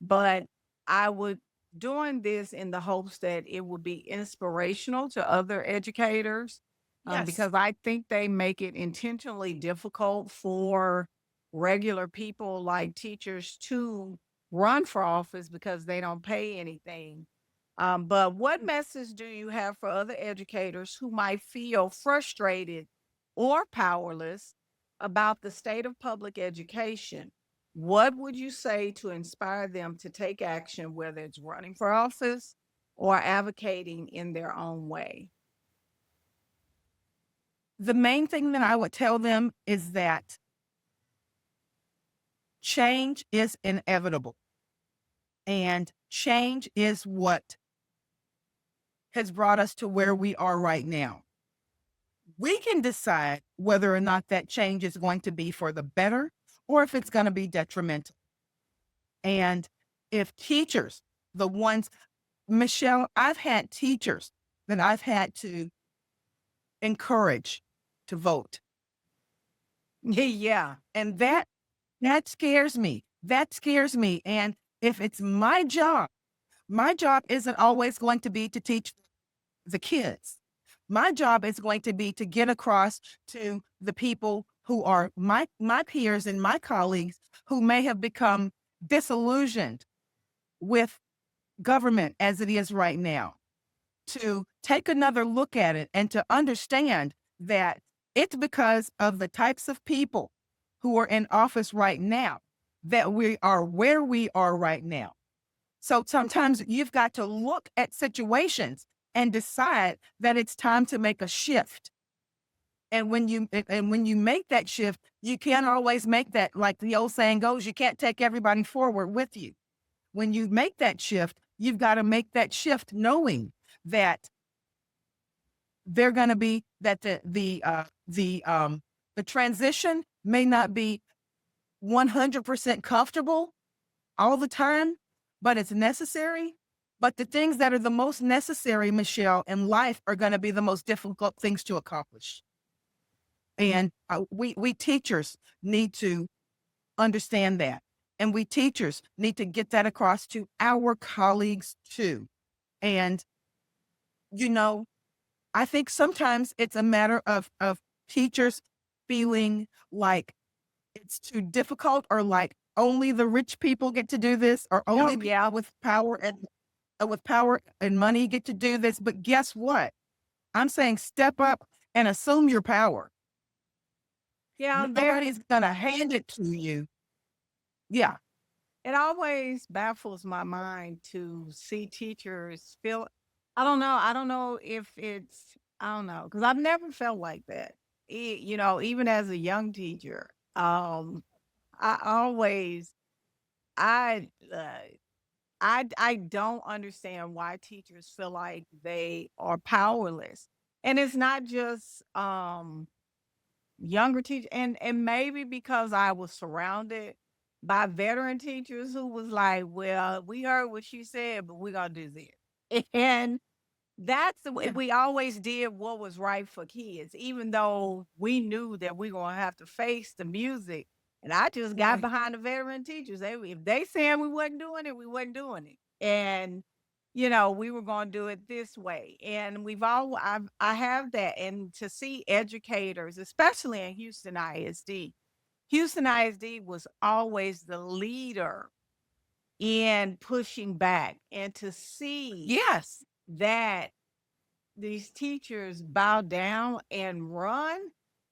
but I would doing this in the hopes that it would be inspirational to other educators, Yes. because I think they make it intentionally difficult for regular people like teachers to run for office because they don't pay anything. But what message do you have for other educators who might feel frustrated or powerless about the state of public education? What would you say to inspire them to take action, whether it's running for office or advocating in their own way? The main thing that I would tell them is that change is inevitable, and change is what has brought us to where we are right now. We can decide whether or not that change is going to be for the better or if it's going to be detrimental. And if teachers, the ones, Michelle, I've had teachers that I've had to encourage to vote. Yeah. And that scares me. That scares me. And if it's my job isn't always going to be to teach the kids. My job is going to be to get across to the people who are my peers and my colleagues who may have become disillusioned with government as it is right now, to take another look at it and to understand that it's because of the types of people who are in office right now that we are where we are right now. So sometimes you've got to look at situations and decide that it's time to make a shift. And when you make that shift, you can't always make that, like the old saying goes, you can't take everybody forward with you. When you make that shift, you've got to make that shift knowing that they're going to be that the transition may not be 100% comfortable all the time, but it's necessary. But the things that are the most necessary, Michelle, in life are going to be the most difficult things to accomplish. And we teachers need to understand that. And we teachers need to get that across to our colleagues too. And, you know, I think sometimes it's a matter of teachers feeling like it's too difficult, or like only the rich people get to do this, or only Oh, people yeah. with power and money get to do this. But guess what? I'm saying step up and assume your power. Yeah, Nobody's gonna hand it to you. Yeah, it always baffles my mind to see teachers feel I don't know if it's I don't know, because I've never felt like that. Even as a young teacher, I always I I don't understand why teachers feel like they are powerless. And it's not just younger teachers, and maybe because I was surrounded by veteran teachers who was like, "Well, we heard what she said, but we're gonna do this." And that's the way yeah, we always did what was right for kids, even though we knew that we gonna have to face the music. And I just got right, behind the veteran teachers. If they saying we wasn't doing it, we wasn't doing it. And we were gonna do it this way. And I have that. And to see educators, especially in Houston ISD, Houston ISD was always the leader in pushing back. And to see yes, that these teachers bow down and run,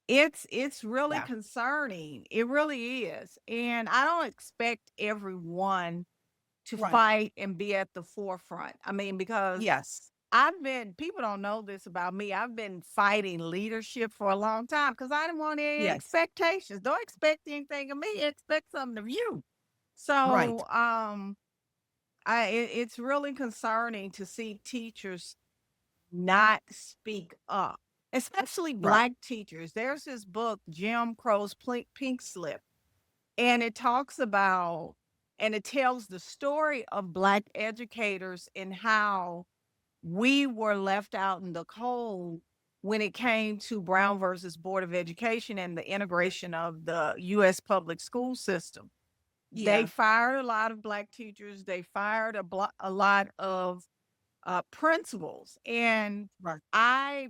it's really yeah, concerning. It really is. And I don't expect everyone to right, fight and be at the forefront. I mean, because yes, people don't know this about me. I've been fighting leadership for a long time because I didn't want any yes, expectations. Don't expect anything of me, expect something of you. right, So it's really concerning to see teachers not speak up, especially right, Black teachers. There's this book, Jim Crow's Pink Slip, and it talks about and it tells the story of Black educators and how we were left out in the cold when it came to Brown versus Board of Education and the integration of the U.S. public school system. They yeah, fired a lot of Black teachers. They fired a lot of principles. And right,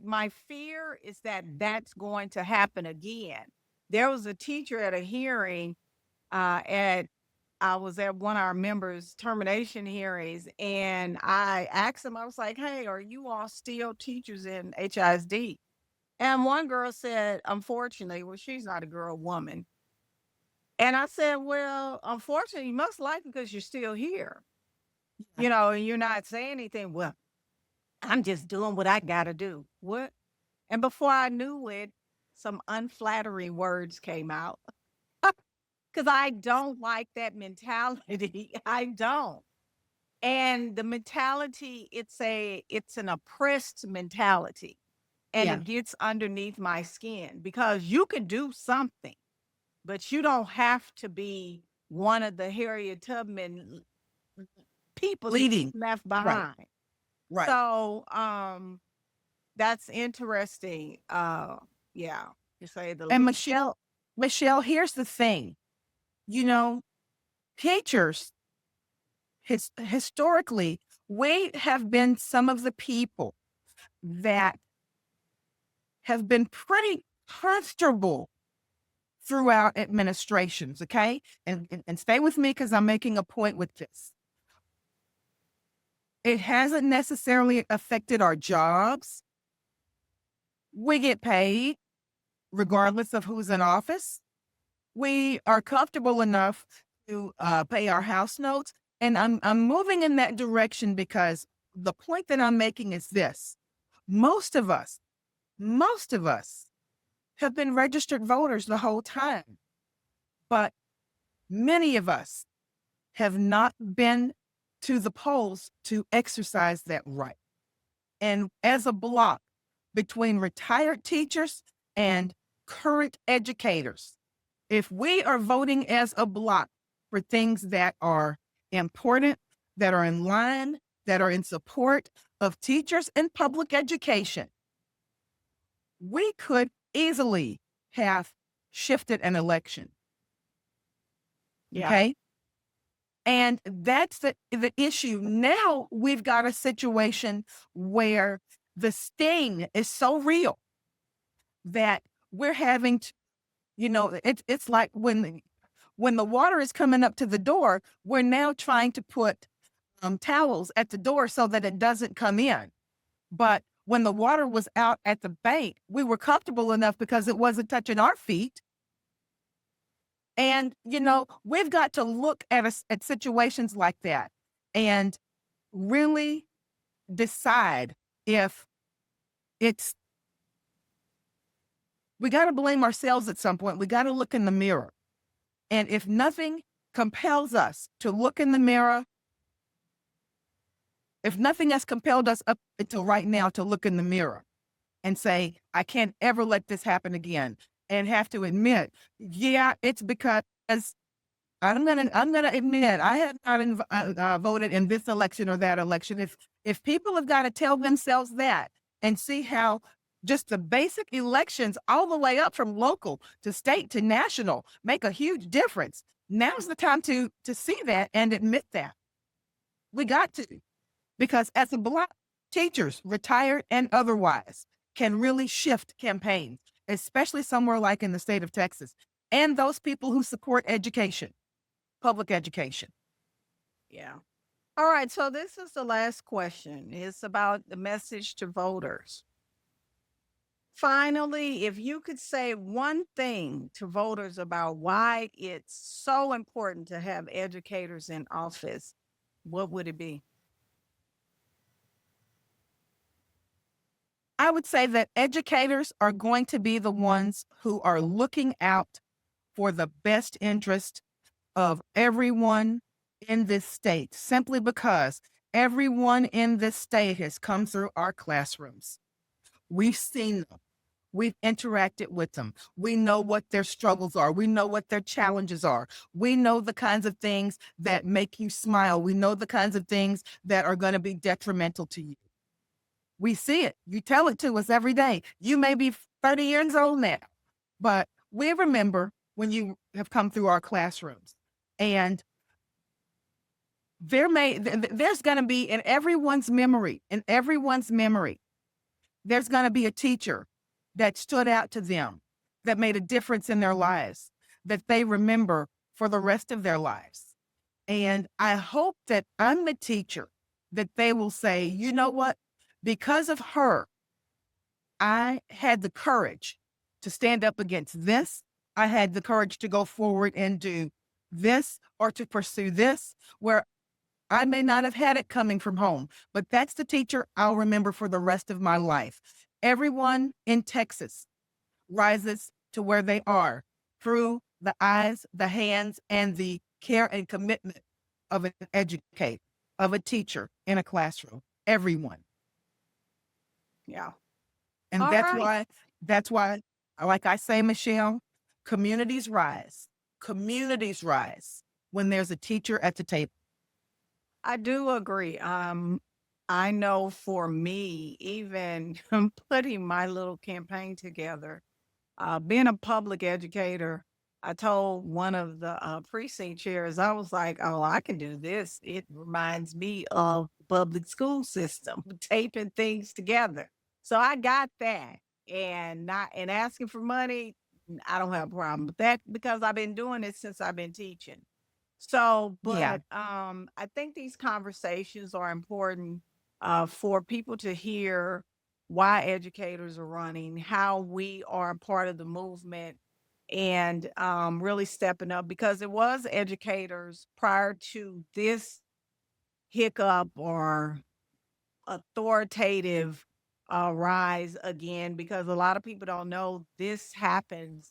my fear is that that's going to happen again. There was a teacher at a hearing at I was at one of our members' termination hearings, and I asked him, I was like, "Hey, are you all still teachers in HISD?" And one girl said, "Unfortunately," well, she's not a girl, woman. And I said, "Well, unfortunately, you must like it because you're still here, yeah, and you're not saying anything." Well, I'm just doing what I gotta do. What? And before I knew it, some unflattering words came out because I don't like that mentality. I don't. And the mentality, it's an oppressed mentality. And yeah, it gets underneath my skin because you could do something, but you don't have to be one of the Harriet Tubman people that's leading, left right, behind. right. So that's interesting. Yeah, to say the And least. Michelle, here's the thing, you know, teachers, historically, we have been some of the people that have been pretty comfortable throughout administrations, okay? And stay with me because I'm making a point with this. It hasn't necessarily affected our jobs. We get paid regardless of who's in office. We are comfortable enough to pay our house notes. And I'm moving in that direction because the point that I'm making is this. Most of us, most of us have been registered voters the whole time, but many of us have not been to the polls to exercise that right. And as a block between retired teachers and current educators, if we are voting as a block for things that are important, that are in line, that are in support of teachers and public education, we could easily have shifted an election. Yeah, Okay. And that's the issue. Now we've got a situation where the sting is so real that we're having to, it's like when the water is coming up to the door, we're now trying to put towels at the door so that it doesn't come in. But when the water was out at the bank, we were comfortable enough because it wasn't touching our feet. And, we've got to look at situations like that and really decide if it's, we got to blame ourselves at some point. We got to look in the mirror. And if nothing compels us to look in the mirror, if nothing has compelled us up until right now to look in the mirror and say, I can't ever let this happen again, and have to admit, yeah, it's because I'm gonna admit I have not voted in this election or that election. If people have got to tell themselves that and see how just the basic elections, all the way up from local to state to national, make a huge difference. Now's the time to see that and admit that. We got to, because as a Black, teachers, retired and otherwise, can really shift campaigns, especially somewhere like in the state of Texas, and those people who support education, public education. Yeah. All right. So this is the last question. It's about the message to voters. Finally, if you could say one thing to voters about why it's so important to have educators in office, what would it be? I would say that educators are going to be the ones who are looking out for the best interest of everyone in this state, simply because everyone in this state has come through our classrooms. We've seen them. We've interacted with them. We know what their struggles are. We know what their challenges are. We know the kinds of things that make you smile. We know the kinds of things that are going to be detrimental to you. We see it. You tell it to us every day. You may be 30 years old now, but we remember when you have come through our classrooms. And there's going to be in everyone's memory, there's going to be a teacher that stood out to them, that made a difference in their lives, that they remember for the rest of their lives. And I hope that I'm the teacher that they will say, you know what? Because of her, I had the courage to stand up against this. I had the courage to go forward and do this or to pursue this, where I may not have had it coming from home, but that's the teacher I'll remember for the rest of my life. Everyone in Texas rises to where they are through the eyes, the hands, and the care and commitment of an educator, of a teacher in a classroom. Everyone. Yeah. And All right. that's why, like I say, Michelle, communities rise. Communities rise when there's a teacher at the table. I do agree. I know for me, even putting my little campaign together, being a public educator, I told one of the precinct chairs, I was like, oh, I can do this. It reminds me of the public school system, taping things together. So I got that. And not and asking for money, I don't have a problem with that because I've been doing it since I've been teaching. So, Yeah. but I think these conversations are important for people to hear why educators are running, how we are a part of the movement, and really stepping up because it was educators prior to this hiccup or authoritative rise again, because a lot of people don't know this happens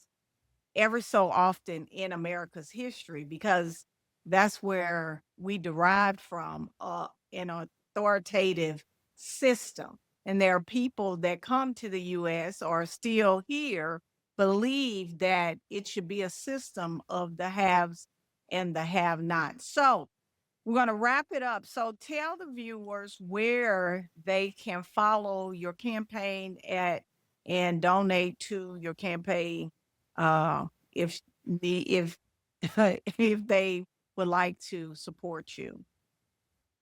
ever so often in America's history because that's where we derived from an authoritative system. And there are people that come to the US or are still here believe that it should be a system of the haves and the have nots. So we're going to wrap it up. So tell the viewers where they can follow your campaign at and donate to your campaign if if if they would like to support you.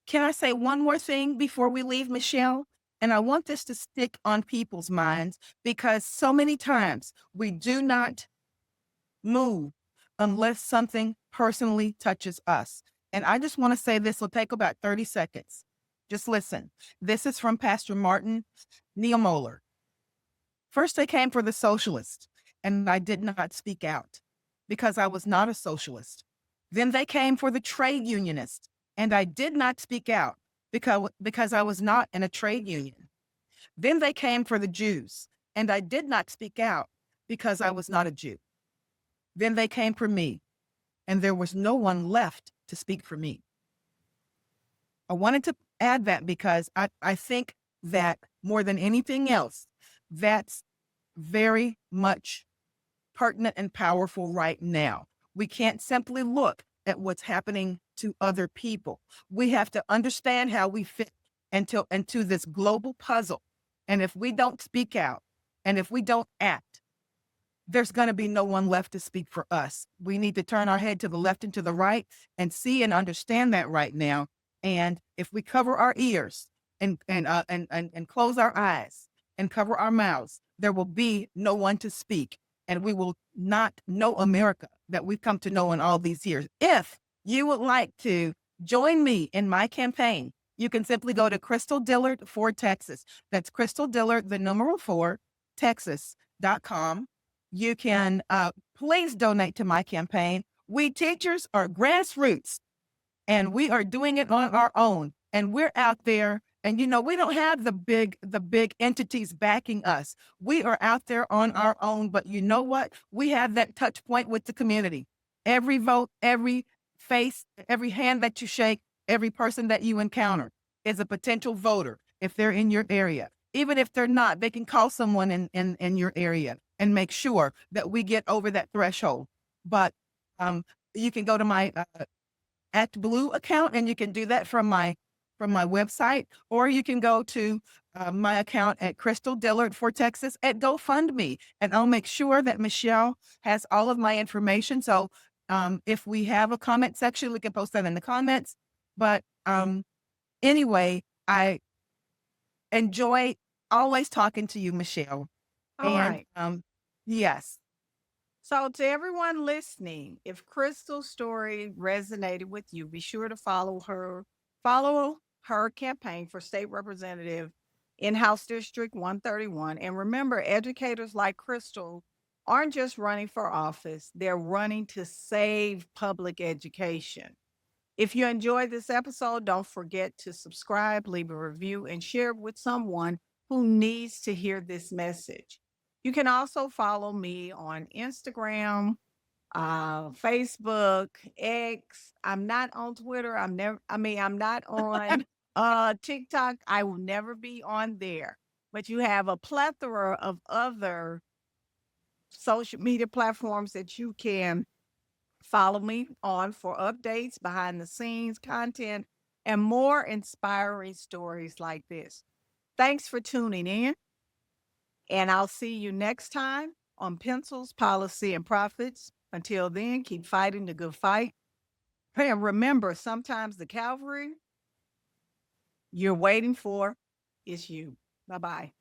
Can I say one more thing before we leave, Michelle? And I want this to stick on people's minds because so many times we do not move unless something personally touches us. And I just want to say this will take about 30 seconds. Just listen. This is from Pastor Martin Niemöller. First, I came for the socialists, and I did not speak out. because I was not a socialist. Then they came for the trade unionists, and I did not speak out because I was not in a trade union. Then they came for the Jews, and I did not speak out because I was not a Jew. Then they came for me, and there was no one left to speak for me. I wanted to add that because I think that more than anything else, that's very much pertinent and powerful right now. We can't simply look at what's happening to other people. We have to understand how we fit into this global puzzle. And if we don't speak out and if we don't act, there's going to be no one left to speak for us. We need to turn our head to the left and to the right and see and understand that right now. And if we cover our ears and close our eyes and cover our mouths, there will be no one to speak, and we will not know America that we've come to know in all these years. If you would like to join me in my campaign, you can simply go to Crystal Dillard for Texas. That's Crystal Dillard, the numeral 4, Texas.com. You can please donate to my campaign. We teachers are grassroots, and we are doing it on our own. And we're out there, and we don't have the big entities backing us. We are out there on our own, but you know what? We have that touch point with the community. Every vote, every face, every hand that you shake, every person that you encounter is a potential voter if they're in your area. Even if they're not, they can call someone in your area and make sure that we get over that threshold. But you can go to my Act Blue account, and you can do that from my website, or you can go to my account at Crystal Dillard for Texas at GoFundMe, and I'll make sure that Michelle has all of my information. So if we have a comment section, we can post that in the comments. But anyway, I enjoy always talking to you, Michelle. All right. Yes. So, to everyone listening, if Crystal's story resonated with you, be sure to follow her campaign for state representative in House District 131. And remember, educators like Crystal aren't just running for office, they're running to save public education. If you enjoyed this episode, don't forget to subscribe, leave a review, and share it with someone who needs to hear this message. You can also follow me on Instagram, Facebook, X. I'm not on Twitter. I'm not on TikTok. I will never be on there. But you have a plethora of other social media platforms that you can follow me on for updates, behind the scenes content, and more inspiring stories like this. Thanks for tuning in, and I'll see you next time on Pencils, Policy, and Profits. Until then, keep fighting the good fight. And remember, sometimes the cavalry you're waiting for is you. Bye bye.